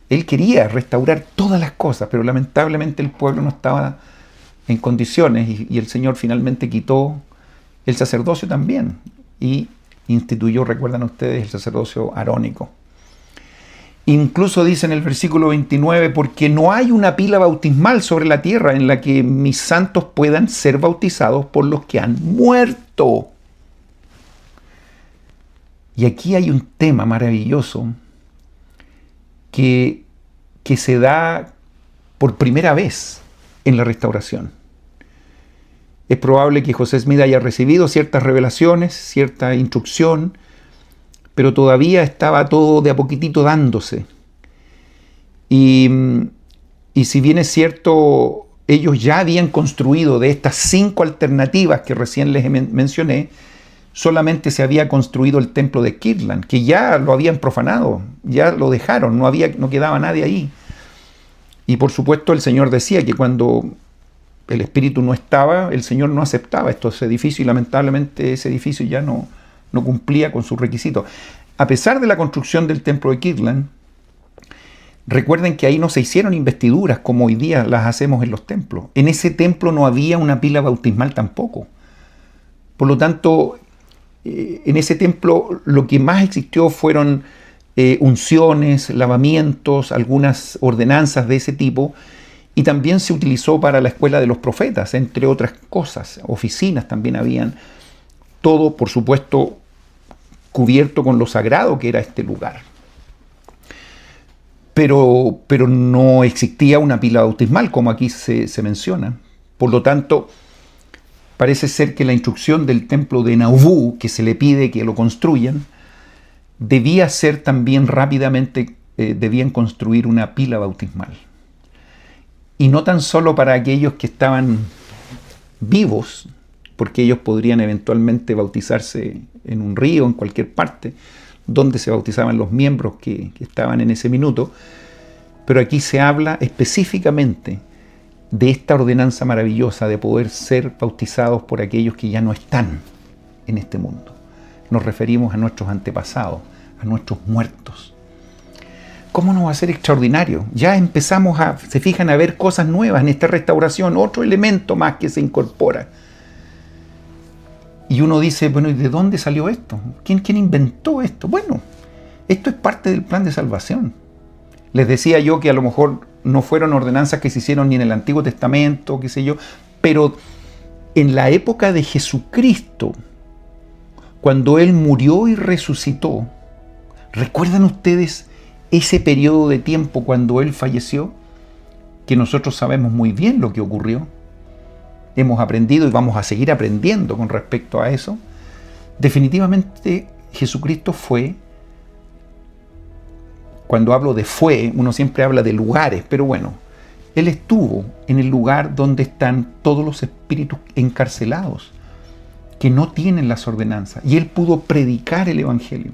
Él quería restaurar todas las cosas, pero lamentablemente el pueblo no estaba en condiciones y el Señor finalmente quitó el sacerdocio también, y instituyó, recuerdan ustedes, el sacerdocio arónico. Incluso dice en el versículo 29, porque no hay una pila bautismal sobre la tierra en la que mis santos puedan ser bautizados por los que han muerto. Y aquí hay un tema maravilloso que se da por primera vez en la restauración. Es probable que José Smith haya recibido ciertas revelaciones, cierta instrucción, pero todavía estaba todo de a poquitito dándose. Y si bien es cierto, ellos ya habían construido de estas 5 alternativas que recién les mencioné, solamente se había construido el templo de Kirtland, que ya lo habían profanado, ya lo dejaron, no quedaba nadie ahí. Y por supuesto el Señor decía que cuando el Espíritu no estaba, el Señor no aceptaba estos edificios, y lamentablemente ese edificio ya no cumplía con sus requisitos. A pesar de la construcción del templo de Kirtland, recuerden que ahí no se hicieron investiduras como hoy día las hacemos en los templos. En ese templo no había una pila bautismal tampoco. Por lo tanto, en ese templo lo que más existió fueron unciones, lavamientos, algunas ordenanzas de ese tipo. Y también se utilizó para la escuela de los profetas, entre otras cosas. Oficinas también habían. Todo, por supuesto, cubierto con lo sagrado que era este lugar. Pero no existía una pila bautismal, como aquí se menciona. Por lo tanto, parece ser que la instrucción del templo de Nauvoo, que se le pide que lo construyan, debía ser también rápidamente, debían construir una pila bautismal. Y no tan solo para aquellos que estaban vivos, porque ellos podrían eventualmente bautizarse en un río, en cualquier parte, donde se bautizaban los miembros que estaban en ese minuto, pero aquí se habla específicamente de esta ordenanza maravillosa de poder ser bautizados por aquellos que ya no están en este mundo. Nos referimos a nuestros antepasados, a nuestros muertos. ¿Cómo no va a ser extraordinario? Ya empezamos se fijan, a ver cosas nuevas en esta restauración, otro elemento más que se incorpora. Y uno dice, bueno, ¿y de dónde salió esto? ¿Quién inventó esto? Bueno, esto es parte del plan de salvación. Les decía yo que a lo mejor no fueron ordenanzas que se hicieron ni en el Antiguo Testamento, qué sé yo, pero en la época de Jesucristo, cuando Él murió y resucitó, ¿recuerdan ustedes ese periodo de tiempo cuando Él falleció? Que nosotros sabemos muy bien lo que ocurrió. Hemos aprendido y vamos a seguir aprendiendo con respecto a eso. Definitivamente Jesucristo fue, cuando hablo de fue, uno siempre habla de lugares, pero bueno, Él estuvo en el lugar donde están todos los espíritus encarcelados, que no tienen las ordenanzas, y Él pudo predicar el Evangelio.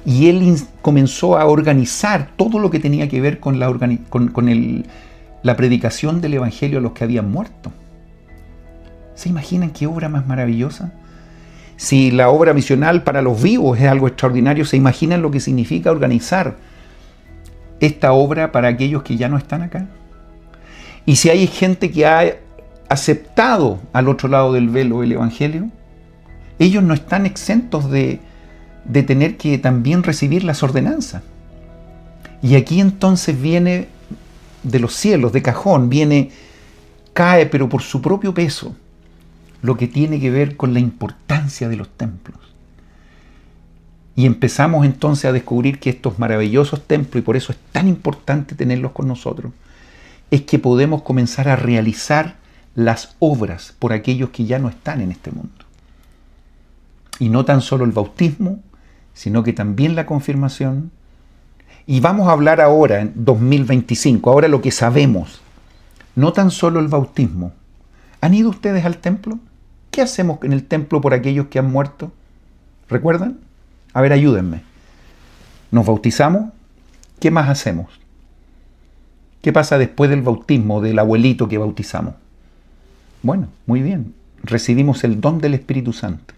Y Él comenzó a organizar todo lo que tenía que ver con la predicación del Evangelio a los que habían muerto. ¿Se imaginan qué obra más maravillosa? Si la obra misional para los vivos es algo extraordinario, ¿se imaginan lo que significa organizar esta obra para aquellos que ya no están acá? Y si hay gente que ha aceptado al otro lado del velo el Evangelio, ellos no están exentos de tener que también recibir las ordenanzas. Y aquí entonces viene de los cielos, de cajón, cae, pero por su propio peso, lo que tiene que ver con la importancia de los templos. Y empezamos entonces a descubrir que estos maravillosos templos, y por eso es tan importante tenerlos con nosotros, es que podemos comenzar a realizar las obras por aquellos que ya no están en este mundo. Y no tan solo el bautismo, sino que también la confirmación. Y vamos a hablar ahora, en 2025, ahora lo que sabemos, no tan solo el bautismo. ¿Han ido ustedes al templo? ¿Qué hacemos en el templo por aquellos que han muerto? ¿Recuerdan? A ver, ayúdenme. ¿Nos bautizamos? ¿Qué más hacemos? ¿Qué pasa después del bautismo del abuelito que bautizamos? Bueno, muy bien. Recibimos el don del Espíritu Santo.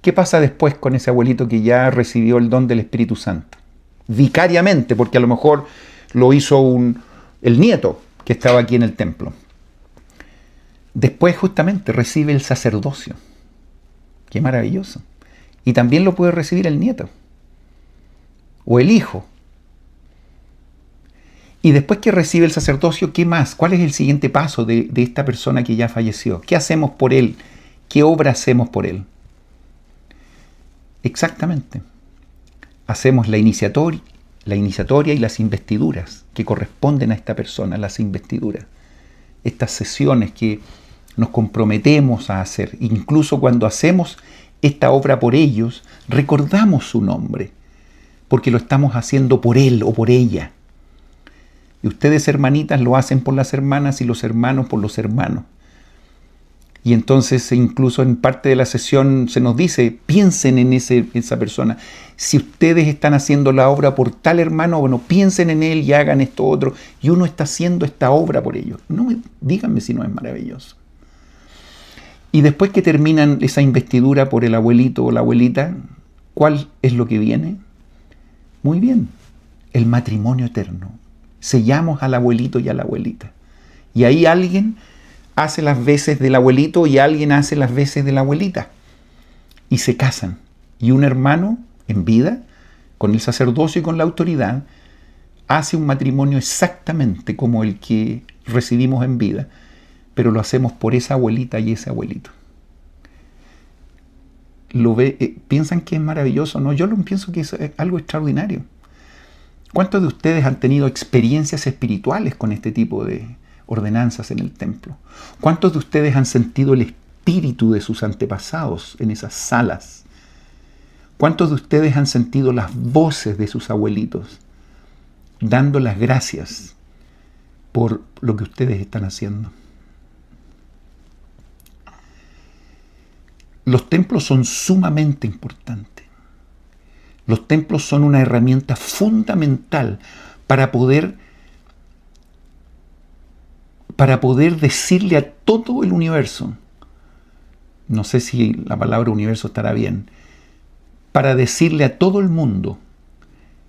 ¿Qué pasa después con ese abuelito que ya recibió el don del Espíritu Santo? Vicariamente, porque a lo mejor lo hizo el nieto que estaba aquí en el templo. Después justamente recibe el sacerdocio. ¡Qué maravilloso! Y también lo puede recibir el nieto o el hijo. Y después que recibe el sacerdocio, ¿qué más? ¿Cuál es el siguiente paso de esta persona que ya falleció? ¿Qué hacemos por él? ¿Qué obra hacemos por él? Exactamente. Hacemos la iniciatoria y las investiduras que corresponden a esta persona, las investiduras. Estas sesiones que nos comprometemos a hacer. Incluso cuando hacemos esta obra por ellos, recordamos su nombre, porque lo estamos haciendo por él o por ella. Y ustedes, hermanitas, lo hacen por las hermanas y los hermanos por los hermanos. Y entonces incluso en parte de la sesión se nos dice, piensen en esa persona. Si ustedes están haciendo la obra por tal hermano, bueno, piensen en él y hagan esto otro. Y uno está haciendo esta obra por ellos. Díganme si no es maravilloso. Y después que terminan esa investidura por el abuelito o la abuelita, ¿cuál es lo que viene? Muy bien, el matrimonio eterno. Sellamos al abuelito y a la abuelita. Y ahí alguien hace las veces del abuelito y alguien hace las veces de la abuelita. Y se casan. Y un hermano en vida, con el sacerdocio y con la autoridad, hace un matrimonio exactamente como el que recibimos en vida, pero lo hacemos por esa abuelita y ese abuelito. ¿Piensan que es maravilloso? No, yo pienso que es algo extraordinario. ¿Cuántos de ustedes han tenido experiencias espirituales con este tipo de ordenanzas en el templo? ¿Cuántos de ustedes han sentido el espíritu de sus antepasados en esas salas? ¿Cuántos de ustedes han sentido las voces de sus abuelitos dando las gracias por lo que ustedes están haciendo? Los templos son sumamente importantes. Los templos son una herramienta fundamental para poder decirle a todo el universo, no sé si la palabra universo estará bien, para decirle a todo el mundo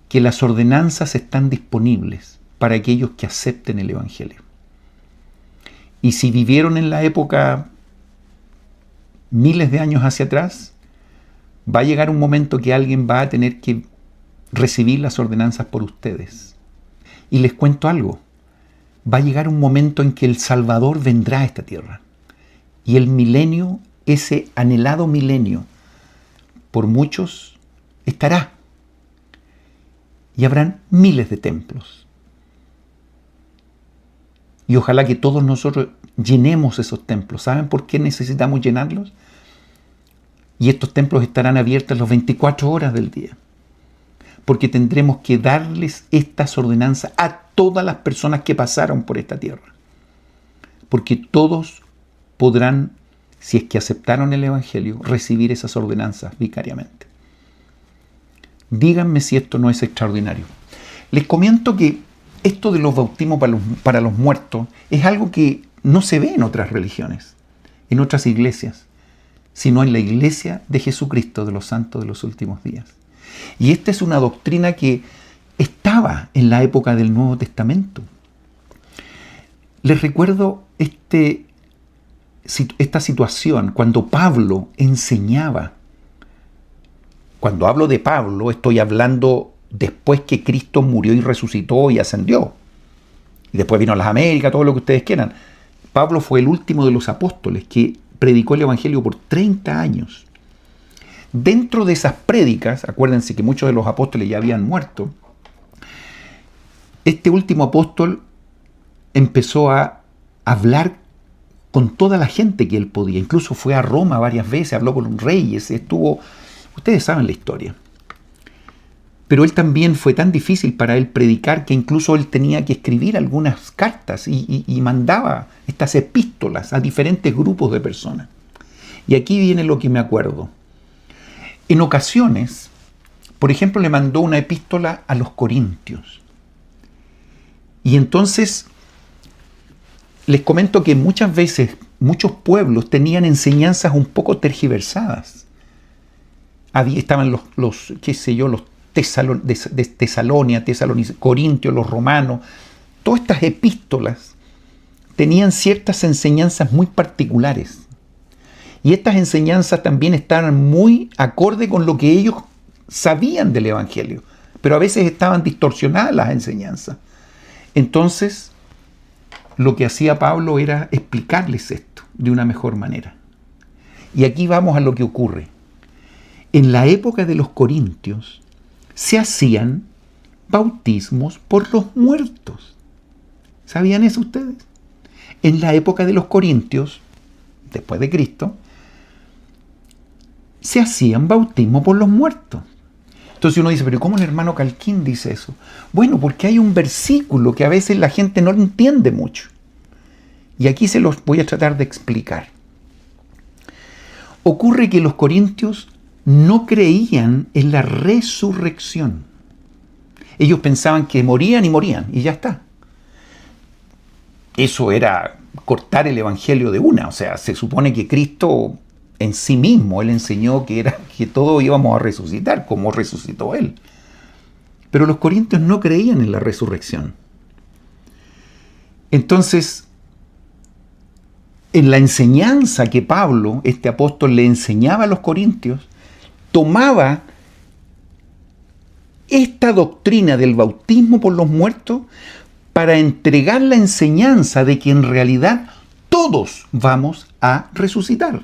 que las ordenanzas están disponibles para aquellos que acepten el Evangelio. Y si vivieron en la época miles de años hacia atrás, va a llegar un momento que alguien va a tener que recibir las ordenanzas por ustedes. Y les cuento algo, va a llegar un momento en que el Salvador vendrá a esta tierra. Y el milenio, ese anhelado milenio, por muchos estará. Y habrán miles de templos. Y ojalá que todos nosotros llenemos esos templos. ¿Saben por qué necesitamos llenarlos? Y estos templos estarán abiertos las 24 horas del día. Porque tendremos que darles estas ordenanzas a todas las personas que pasaron por esta tierra. Porque todos podrán, si es que aceptaron el Evangelio, recibir esas ordenanzas vicariamente. Díganme si esto no es extraordinario. Les comento que esto de los bautismos para los muertos es algo que no se ve en otras religiones, en otras iglesias, sino en la iglesia de Jesucristo de los santos de los últimos días. Y esta es una doctrina que estaba en la época del Nuevo Testamento. Les recuerdo esta situación cuando Pablo enseñaba. Cuando hablo de Pablo, estoy hablando después que Cristo murió y resucitó y ascendió. Y después vino a las Américas, todo lo que ustedes quieran. Pablo fue el último de los apóstoles que predicó el Evangelio por 30 años. Dentro de esas prédicas, acuérdense que muchos de los apóstoles ya habían muerto, este último apóstol empezó a hablar con toda la gente que él podía. Incluso fue a Roma varias veces, habló con los reyes, ustedes saben la historia. Pero él también fue tan difícil para él predicar que incluso él tenía que escribir algunas cartas y mandaba estas epístolas a diferentes grupos de personas. Y aquí viene lo que me acuerdo. En ocasiones, por ejemplo, le mandó una epístola a los corintios. Y entonces les comento que muchas veces muchos pueblos tenían enseñanzas un poco tergiversadas. Estaban los Tesalónica, Corintios, los romanos. Todas estas epístolas tenían ciertas enseñanzas muy particulares. Y estas enseñanzas también estaban muy acorde con lo que ellos sabían del Evangelio. Pero a veces estaban distorsionadas las enseñanzas. Entonces, lo que hacía Pablo era explicarles esto de una mejor manera. Y aquí vamos a lo que ocurre. En la época de los corintios se hacían bautismos por los muertos. ¿Sabían eso ustedes? En la época de los corintios, después de Cristo, se hacían bautismos por los muertos. Entonces uno dice, pero ¿cómo el hermano Calquín dice eso? Bueno, porque hay un versículo que a veces la gente no entiende mucho. Y aquí se los voy a tratar de explicar. Ocurre que los corintios no creían en la resurrección. Ellos pensaban que morían y ya está. Eso era cortar el evangelio de una. O sea, se supone que Cristo en sí mismo, Él enseñó que todos íbamos a resucitar, como resucitó Él. Pero los corintios no creían en la resurrección. Entonces, en la enseñanza que Pablo, este apóstol, le enseñaba a los corintios, tomaba esta doctrina del bautismo por los muertos para entregar la enseñanza de que en realidad todos vamos a resucitar.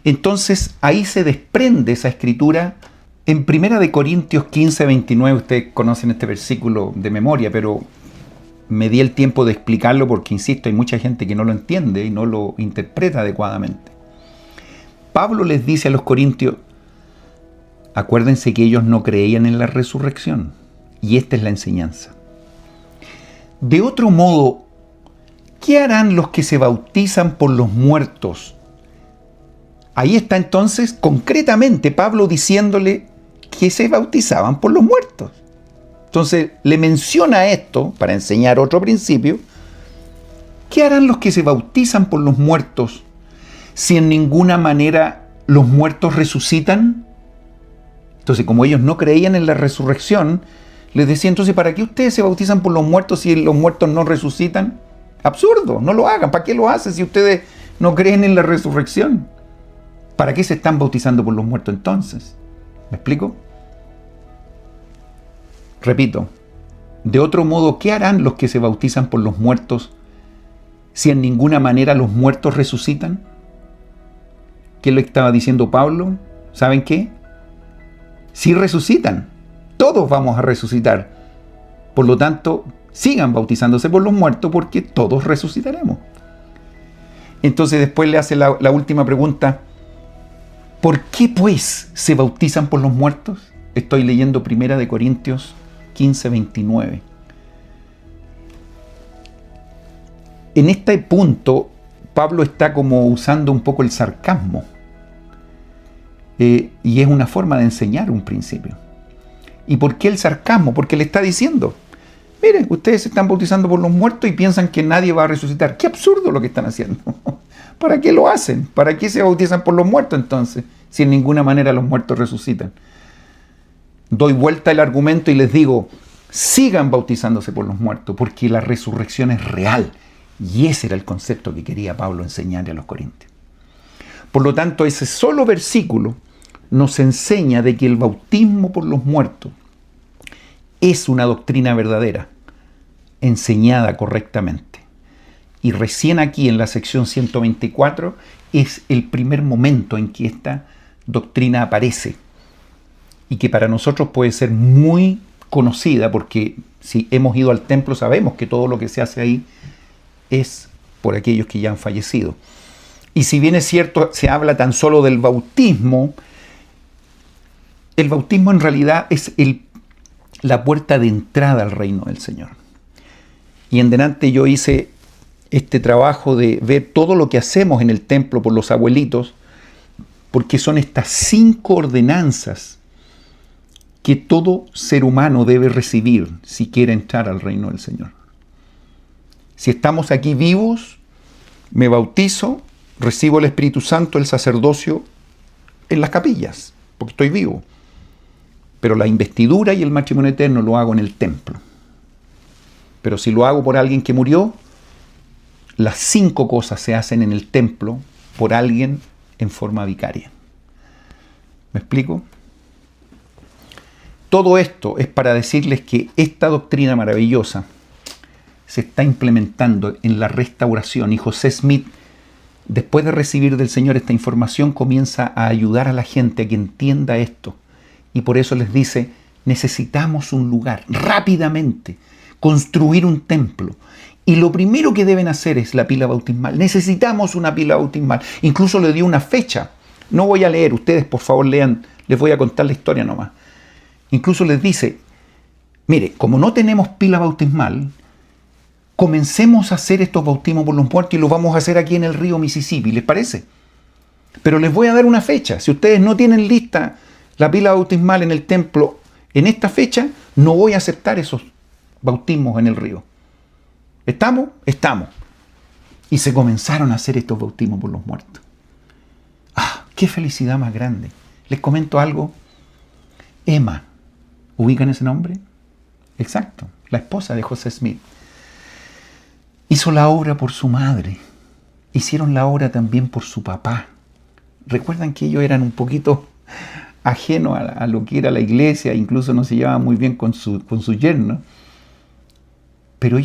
Entonces ahí se desprende esa escritura. En 1 Corintios 15, 29, ustedes conocen este versículo de memoria, pero me di el tiempo de explicarlo porque, insisto, hay mucha gente que no lo entiende y no lo interpreta adecuadamente. Pablo les dice a los corintios, Acuérdense que ellos no creían en la resurrección. Y esta es la enseñanza. De otro modo, ¿qué harán los que se bautizan por los muertos? Ahí está entonces concretamente Pablo diciéndole que se bautizaban por los muertos. Entonces le menciona esto para enseñar otro principio. ¿Qué harán los que se bautizan por los muertos si en ninguna manera los muertos resucitan? Entonces, como ellos no creían en la resurrección, les decía, entonces, ¿para qué ustedes se bautizan por los muertos si los muertos no resucitan? Absurdo, no lo hagan. ¿Para qué lo hacen si ustedes no creen en la resurrección? ¿Para qué se están bautizando por los muertos entonces? ¿Me explico? Repito, de otro modo, ¿qué harán los que se bautizan por los muertos si en ninguna manera los muertos resucitan? ¿Qué es lo que estaba diciendo Pablo? ¿Saben qué? Sí resucitan. Todos vamos a resucitar. Por lo tanto, sigan bautizándose por los muertos porque todos resucitaremos. Entonces después le hace la última pregunta. ¿Por qué pues se bautizan por los muertos? Estoy leyendo 1 Corintios 15, 29. En este punto, Pablo está como usando un poco el sarcasmo. Y es una forma de enseñar un principio. ¿Y por qué el sarcasmo? Porque le está diciendo, miren, ustedes se están bautizando por los muertos y piensan que nadie va a resucitar. ¡Qué absurdo lo que están haciendo! ¿Para qué lo hacen? ¿Para qué se bautizan por los muertos entonces? Si en ninguna manera los muertos resucitan. Doy vuelta el argumento y les digo, sigan bautizándose por los muertos, porque la resurrección es real. Y ese era el concepto que quería Pablo enseñarle a los corintios. Por lo tanto, ese solo versículo nos enseña de que el bautismo por los muertos es una doctrina verdadera, enseñada correctamente. Y recién aquí en la sección 124 es el primer momento en que esta doctrina aparece y que para nosotros puede ser muy conocida porque si hemos ido al templo sabemos que todo lo que se hace ahí es por aquellos que ya han fallecido. Y si bien es cierto, se habla tan solo del bautismo, el bautismo en realidad es la puerta de entrada al reino del Señor. Y en delante yo hice este trabajo de ver todo lo que hacemos en el templo por los abuelitos, porque son estas 5 ordenanzas que todo ser humano debe recibir si quiere entrar al reino del Señor. Si estamos aquí vivos, me bautizo, recibo el Espíritu Santo, el sacerdocio en las capillas, porque estoy vivo. Pero la investidura y el matrimonio eterno lo hago en el templo. Pero si lo hago por alguien que murió, las 5 cosas se hacen en el templo por alguien en forma vicaria. ¿Me explico? Todo esto es para decirles que esta doctrina maravillosa se está implementando en la restauración y José Smith, después de recibir del Señor esta información, comienza a ayudar a la gente a que entienda esto. Y por eso les dice, necesitamos un lugar, rápidamente, construir un templo. Y lo primero que deben hacer es la pila bautismal. Necesitamos una pila bautismal. Incluso le dio una fecha. No voy a leer, ustedes por favor lean, les voy a contar la historia nomás. Incluso les dice, mire, como no tenemos pila bautismal, comencemos a hacer estos bautismos por los muertos y los vamos a hacer aquí en el río Mississippi, ¿les parece? Pero les voy a dar una fecha. Si ustedes no tienen lista la pila bautismal en el templo en esta fecha, no voy a aceptar esos bautismos en el río. ¿Estamos? Estamos. Y se comenzaron a hacer estos bautismos por los muertos. ¡Ah! ¡Qué felicidad más grande! Les comento algo. Emma, ¿ubican ese nombre? Exacto, la esposa de José Smith. Hizo la obra por su madre. Hicieron la obra también por su papá. Recuerdan que ellos eran un poquito ajenos a lo que era la iglesia, incluso no se llevaban muy bien con su yerno. Pero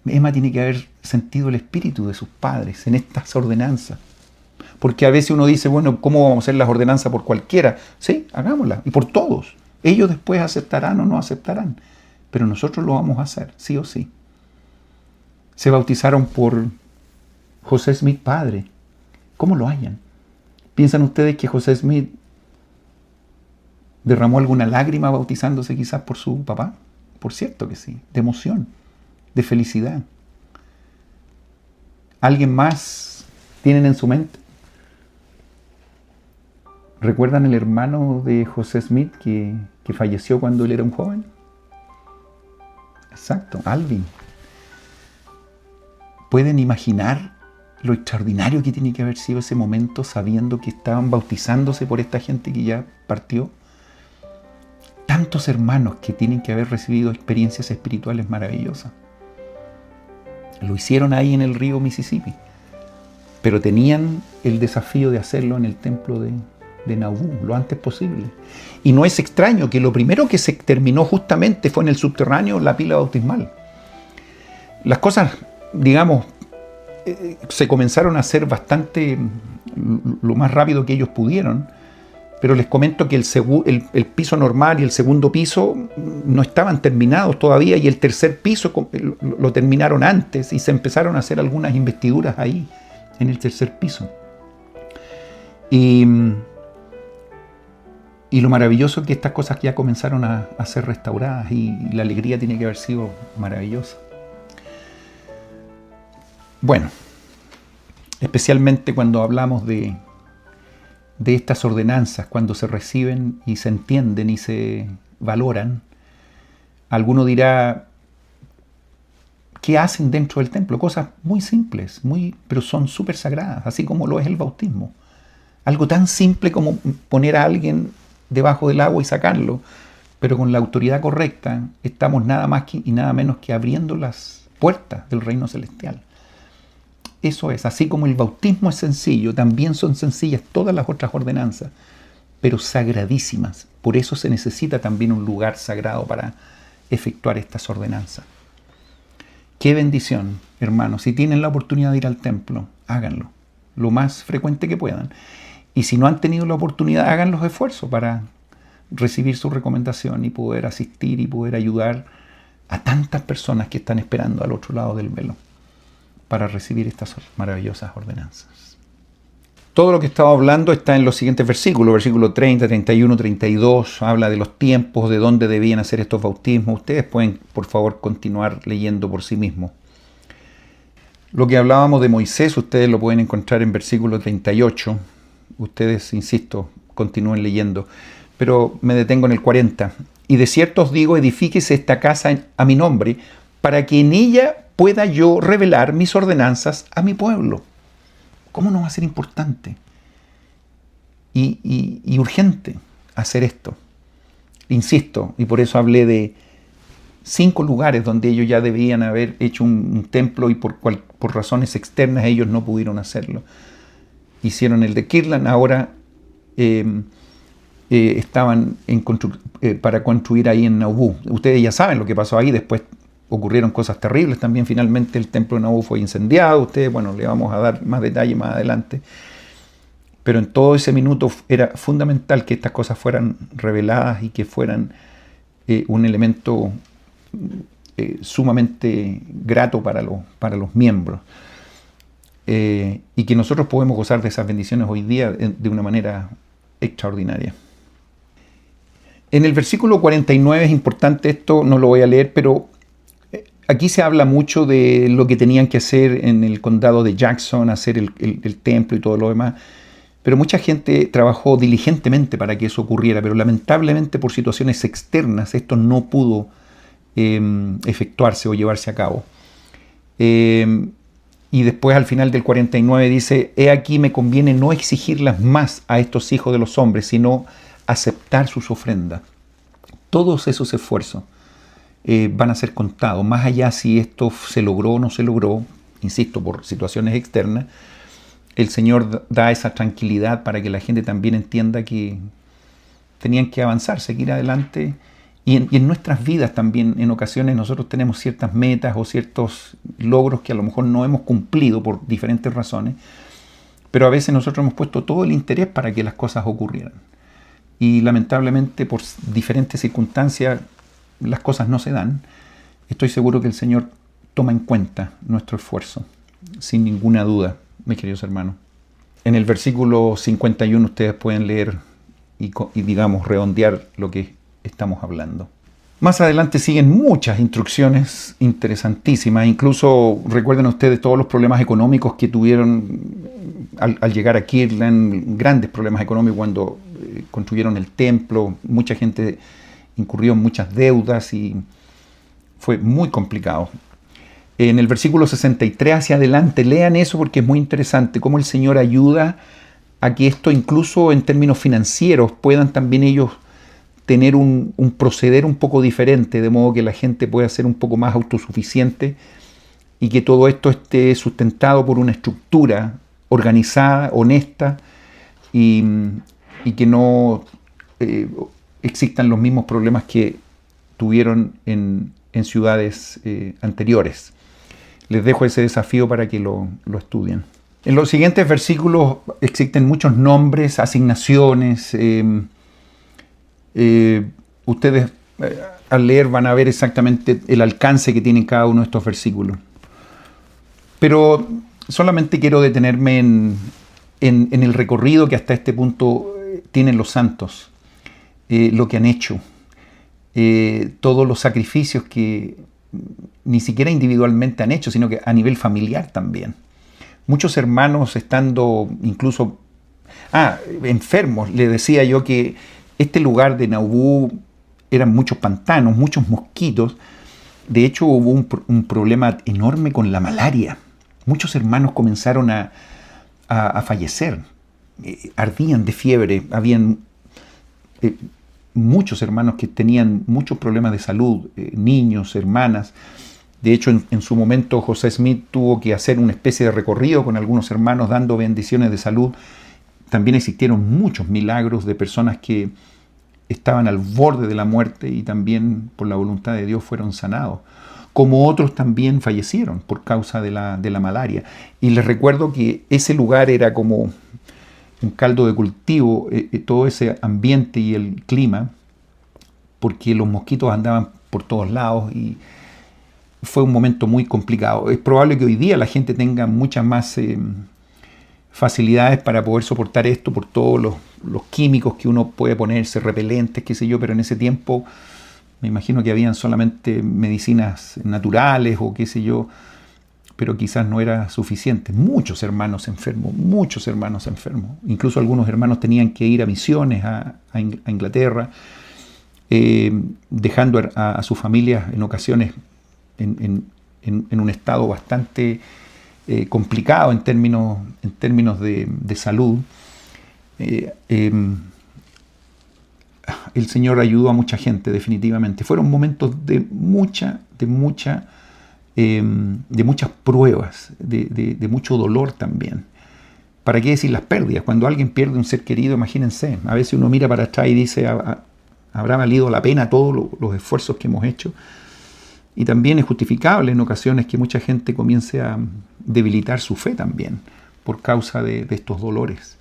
Emma tiene que haber sentido el espíritu de sus padres en estas ordenanzas. Porque a veces uno dice, bueno, ¿cómo vamos a hacer las ordenanzas por cualquiera? Sí, hagámoslas, y por todos. Ellos después aceptarán o no aceptarán. Pero nosotros lo vamos a hacer, sí o sí. Se bautizaron por José Smith padre. ¿Cómo lo hallan? ¿Piensan ustedes que José Smith ¿Derramó alguna lágrima bautizándose quizás por su papá? Por cierto que sí, de emoción, de felicidad. ¿Alguien más tienen en su mente? ¿Recuerdan el hermano de José Smith que falleció cuando él era un joven? Exacto, Alvin. ¿Pueden imaginar lo extraordinario que tiene que haber sido ese momento sabiendo que estaban bautizándose por esta gente que ya partió? Tantos hermanos que tienen que haber recibido experiencias espirituales maravillosas. Lo hicieron ahí en el río Mississippi, pero tenían el desafío de hacerlo en el templo de Nauvoo lo antes posible. Y no es extraño que lo primero que se terminó justamente fue en el subterráneo la pila bautismal. Las cosas, digamos, se comenzaron a hacer bastante lo más rápido que ellos pudieron, pero les comento que el piso normal y el segundo piso no estaban terminados todavía, y el tercer piso lo terminaron antes, y se empezaron a hacer algunas investiduras ahí en el tercer piso. Y lo maravilloso es que estas cosas ya comenzaron a ser restauradas, y la alegría tiene que haber sido maravillosa. Bueno, especialmente cuando hablamos de estas ordenanzas, cuando se reciben y se entienden y se valoran, alguno dirá, ¿qué hacen dentro del templo? Cosas muy simples, pero son súper sagradas, así como lo es el bautismo. Algo tan simple como poner a alguien debajo del agua y sacarlo, pero con la autoridad correcta, estamos nada más y nada menos que abriendo las puertas del reino celestial. Eso es, así como el bautismo es sencillo, también son sencillas todas las otras ordenanzas, pero sagradísimas. Por eso se necesita también un lugar sagrado para efectuar estas ordenanzas. Qué bendición, hermanos. Si tienen la oportunidad de ir al templo, háganlo lo más frecuente que puedan. Y si no han tenido la oportunidad, hagan los esfuerzos para recibir su recomendación y poder asistir y poder ayudar a tantas personas que están esperando al otro lado del velo para recibir estas maravillosas ordenanzas. Todo lo que estaba hablando está en los siguientes versículos. Versículo 30, 31, 32, habla de los tiempos, de dónde debían hacer estos bautismos. Ustedes pueden, por favor, continuar leyendo por sí mismos. Lo que hablábamos de Moisés, ustedes lo pueden encontrar en versículo 38. Ustedes, insisto, continúen leyendo. Pero me detengo en el 40. Y de cierto os digo, edifíquese esta casa a mi nombre, para que en ella pueda yo revelar mis ordenanzas a mi pueblo. ¿Cómo no va a ser importante y urgente hacer esto? Insisto, y por eso hablé de 5 lugares donde ellos ya debían haber hecho un templo y por razones externas ellos no pudieron hacerlo. Hicieron el de Kirtland, ahora estaban para construir ahí en Nauvoo. Ustedes ya saben lo que pasó ahí, después ocurrieron cosas terribles también. Finalmente el templo de Nauvoo fue incendiado. Ustedes, bueno, le vamos a dar más detalle más adelante. Pero en todo ese minuto era fundamental que estas cosas fueran reveladas y que fueran un elemento sumamente grato para los miembros. Y que nosotros podemos gozar de esas bendiciones hoy día de una manera extraordinaria. En el versículo 49 es importante esto, no lo voy a leer, pero aquí se habla mucho de lo que tenían que hacer en el condado de Jackson, hacer el templo y todo lo demás. Pero mucha gente trabajó diligentemente para que eso ocurriera, pero lamentablemente por situaciones externas esto no pudo efectuarse o llevarse a cabo. Y después al final del 49 dice, he aquí me conviene no exigirlas más a estos hijos de los hombres, sino aceptar sus ofrendas. Todos esos esfuerzos van a ser contados, más allá si esto se logró o no se logró, insisto, por situaciones externas. El Señor da esa tranquilidad para que la gente también entienda que tenían que avanzar, seguir adelante. Y en nuestras vidas también, en ocasiones, nosotros tenemos ciertas metas o ciertos logros que a lo mejor no hemos cumplido por diferentes razones, pero a veces nosotros hemos puesto todo el interés para que las cosas ocurrieran. Y lamentablemente, por diferentes circunstancias, las cosas no se dan. Estoy seguro que el Señor toma en cuenta nuestro esfuerzo, sin ninguna duda, mis queridos hermanos. En el versículo 51 ustedes pueden leer y digamos, redondear lo que estamos hablando. Más adelante siguen muchas instrucciones interesantísimas. Incluso recuerden ustedes todos los problemas económicos que tuvieron al llegar a Kirtland, grandes problemas económicos cuando construyeron el templo. Mucha gente incurrió en muchas deudas y fue muy complicado. En el versículo 63 hacia adelante, lean eso porque es muy interesante, cómo el Señor ayuda a que esto, incluso en términos financieros, puedan también ellos tener un proceder un poco diferente, de modo que la gente pueda ser un poco más autosuficiente y que todo esto esté sustentado por una estructura organizada, honesta, y que no existan los mismos problemas que tuvieron en ciudades anteriores. Les dejo ese desafío para que lo estudien. En los siguientes versículos existen muchos nombres, asignaciones. Ustedes al leer van a ver exactamente el alcance que tienen cada uno de estos versículos. Pero solamente quiero detenerme en el recorrido que hasta este punto tienen los santos, lo que han hecho, todos los sacrificios que ni siquiera individualmente han hecho, sino que a nivel familiar también. Muchos hermanos estando incluso enfermos. Le decía yo que este lugar de Nauvoo eran muchos pantanos, muchos mosquitos. De hecho, hubo un problema enorme con la malaria. Muchos hermanos comenzaron a fallecer. Ardían de fiebre. Habían muchos hermanos que tenían muchos problemas de salud, niños, hermanas. De hecho, en su momento José Smith tuvo que hacer una especie de recorrido con algunos hermanos dando bendiciones de salud. También existieron muchos milagros de personas que estaban al borde de la muerte y también por la voluntad de Dios fueron sanados. Como otros también fallecieron por causa de la malaria. Y les recuerdo que ese lugar era como un caldo de cultivo, todo ese ambiente y el clima, porque los mosquitos andaban por todos lados y fue un momento muy complicado. Es probable que hoy día la gente tenga muchas más facilidades para poder soportar esto por todos los químicos que uno puede ponerse, repelentes, qué sé yo, pero en ese tiempo me imagino que habían solamente medicinas naturales o qué sé yo, pero quizás no era suficiente. Muchos hermanos enfermos. Incluso algunos hermanos tenían que ir a misiones a Inglaterra, dejando a sus familias en ocasiones en un estado bastante complicado en términos de salud. El Señor ayudó a mucha gente, definitivamente. Fueron momentos de muchas pruebas, de mucho dolor también. ¿Para qué decir las pérdidas? Cuando alguien pierde un ser querido, imagínense, a veces uno mira para atrás y dice, ¿habrá valido la pena todos los esfuerzos que hemos hecho? Y también es justificable en ocasiones que mucha gente comience a debilitar su fe también por causa de estos dolores.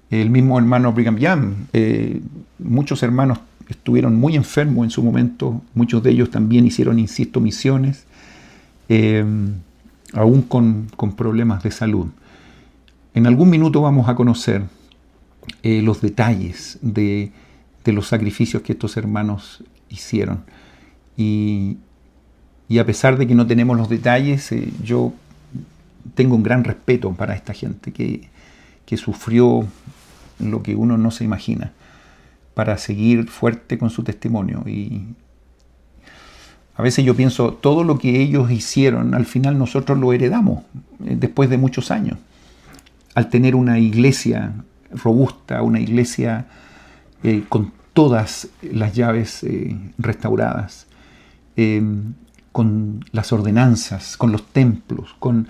El mismo hermano Brigham Young, muchos hermanos estuvieron muy enfermos en su momento, muchos de ellos también hicieron, insisto, misiones, aún con problemas de salud. En algún minuto vamos a conocer los detalles de los sacrificios que estos hermanos hicieron. Y a pesar de que no tenemos los detalles, yo tengo un gran respeto para esta gente que sufrió lo que uno no se imagina para seguir fuerte con su testimonio. Y a veces yo pienso, todo lo que ellos hicieron, al final nosotros lo heredamos después de muchos años. Al tener una iglesia robusta, una iglesia con todas las llaves restauradas, con las ordenanzas, con los templos, con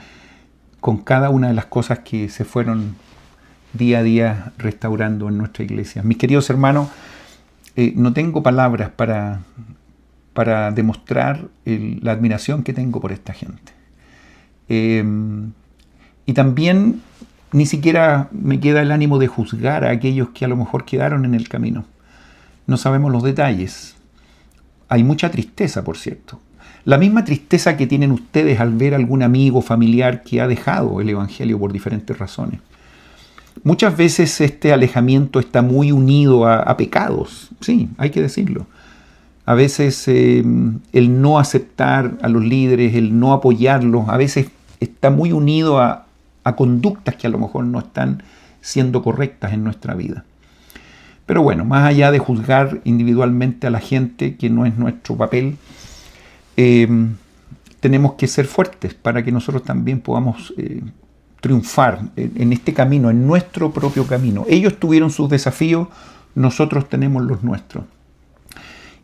cada una de las cosas que se fueron día a día restaurando en nuestra iglesia. Mis queridos hermanos, no tengo palabras para demostrar la admiración que tengo por esta gente. Y también ni siquiera me queda el ánimo de juzgar a aquellos que a lo mejor quedaron en el camino. No sabemos los detalles. Hay mucha tristeza, por cierto. La misma tristeza que tienen ustedes al ver algún amigo familiar que ha dejado el Evangelio por diferentes razones. Muchas veces este alejamiento está muy unido a pecados, sí, hay que decirlo. A veces el no aceptar a los líderes, el no apoyarlos, a veces está muy unido a conductas que a lo mejor no están siendo correctas en nuestra vida. Pero bueno, más allá de juzgar individualmente a la gente, que no es nuestro papel, tenemos que ser fuertes para que nosotros también podamos triunfar en este camino, en nuestro propio camino. Ellos tuvieron sus desafíos, nosotros tenemos los nuestros.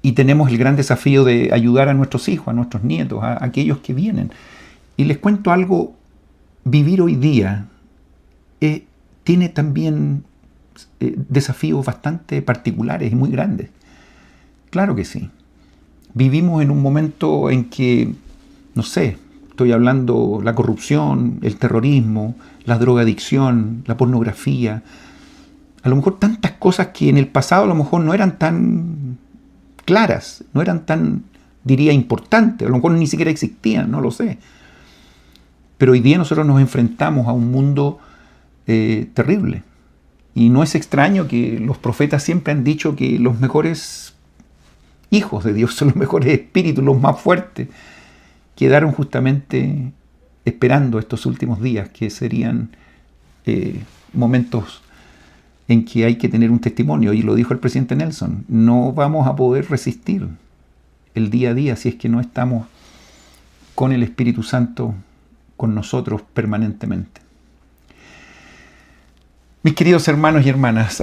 Y tenemos el gran desafío de ayudar a nuestros hijos, a nuestros nietos, a aquellos que vienen. Y les cuento algo, vivir hoy día tiene también desafíos bastante particulares y muy grandes. Claro que sí. Vivimos en un momento en que, no sé, estoy hablando la corrupción, el terrorismo, la drogadicción, la pornografía, a lo mejor tantas cosas que en el pasado a lo mejor no eran tan claras, no eran tan, diría, importantes, a lo mejor ni siquiera existían, no lo sé. Pero hoy día nosotros nos enfrentamos a un mundo terrible. Y no es extraño que los profetas siempre han dicho que los mejores hijos de Dios son los mejores espíritus, los más fuertes, quedaron justamente esperando estos últimos días, que serían momentos en que hay que tener un testimonio. Y lo dijo el presidente Nelson, no vamos a poder resistir el día a día si es que no estamos con el Espíritu Santo con nosotros permanentemente. Mis queridos hermanos y hermanas,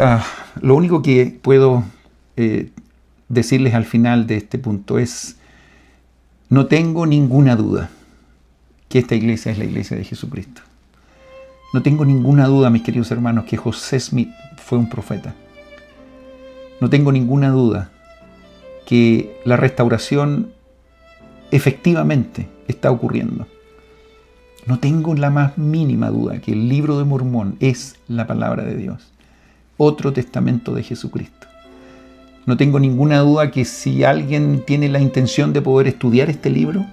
lo único que puedo decirles al final de este punto es: no tengo ninguna duda que esta iglesia es la iglesia de Jesucristo. No tengo ninguna duda, mis queridos hermanos, que José Smith fue un profeta. No tengo ninguna duda que la restauración efectivamente está ocurriendo. No tengo la más mínima duda que el libro de Mormón es la palabra de Dios, otro testamento de Jesucristo. No tengo ninguna duda que si alguien tiene la intención de poder estudiar este libro,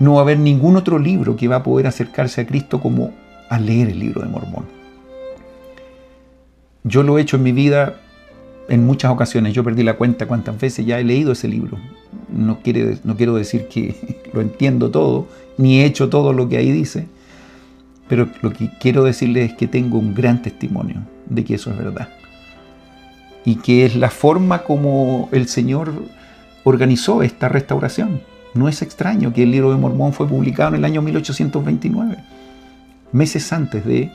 no va a haber ningún otro libro que va a poder acercarse a Cristo como a leer el libro de Mormón. Yo lo he hecho en mi vida en muchas ocasiones. Yo perdí la cuenta cuántas veces ya he leído ese libro. No quiero decir que lo entiendo todo, ni he hecho todo lo que ahí dice, pero lo que quiero decirles es que tengo un gran testimonio de que eso es verdad. Y que es la forma como el Señor organizó esta restauración. No es extraño que el libro de Mormón fue publicado en el año 1829, meses antes de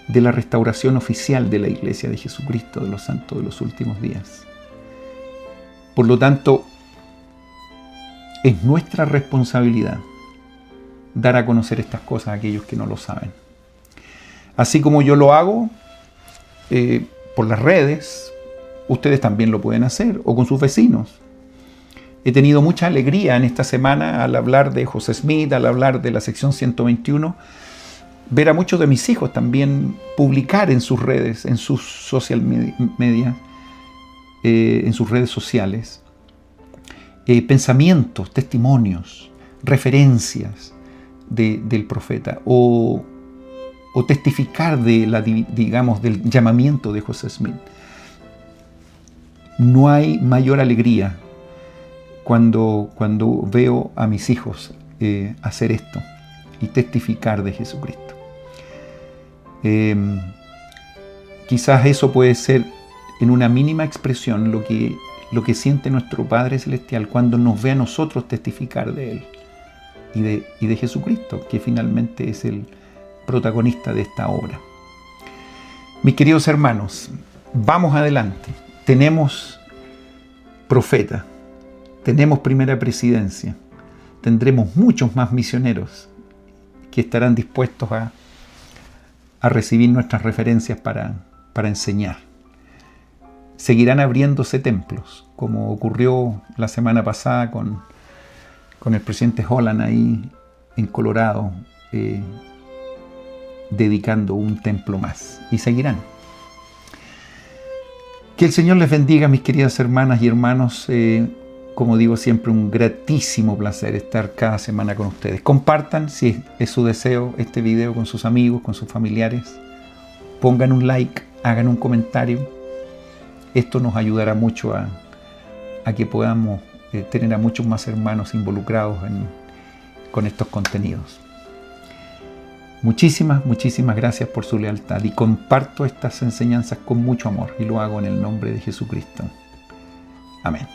la restauración oficial de la Iglesia de Jesucristo de los Santos de los Últimos Días. Por lo tanto, es nuestra responsabilidad dar a conocer estas cosas a aquellos que no lo saben. Así como yo lo hago por las redes, ustedes también lo pueden hacer, o con sus vecinos. He tenido mucha alegría en esta semana al hablar de José Smith, al hablar de la sección 121, ver a muchos de mis hijos también publicar en sus redes, en sus social media, en sus redes sociales, pensamientos, testimonios, referencias del profeta, o testificar del llamamiento de José Smith. No hay mayor alegría cuando veo a mis hijos hacer esto y testificar de Jesucristo. Quizás eso puede ser en una mínima expresión lo que siente nuestro Padre Celestial cuando nos ve a nosotros testificar de Él y de Jesucristo, que finalmente es el protagonista de esta obra. Mis queridos hermanos, vamos adelante. Tenemos profeta, tenemos primera presidencia, tendremos muchos más misioneros que estarán dispuestos a recibir nuestras referencias para enseñar. Seguirán abriéndose templos, como ocurrió la semana pasada con el presidente Holland ahí en Colorado, dedicando un templo más. Y seguirán. Que el Señor les bendiga, mis queridas hermanas y hermanos. Como digo siempre, un gratísimo placer estar cada semana con ustedes. Compartan, si es su deseo, este video con sus amigos, con sus familiares. pongan un like, hagan un comentario. Esto nos ayudará mucho a que podamos tener a muchos más hermanos involucrados con estos contenidos. Muchísimas gracias por su lealtad y comparto estas enseñanzas con mucho amor y lo hago en el nombre de Jesucristo. Amén.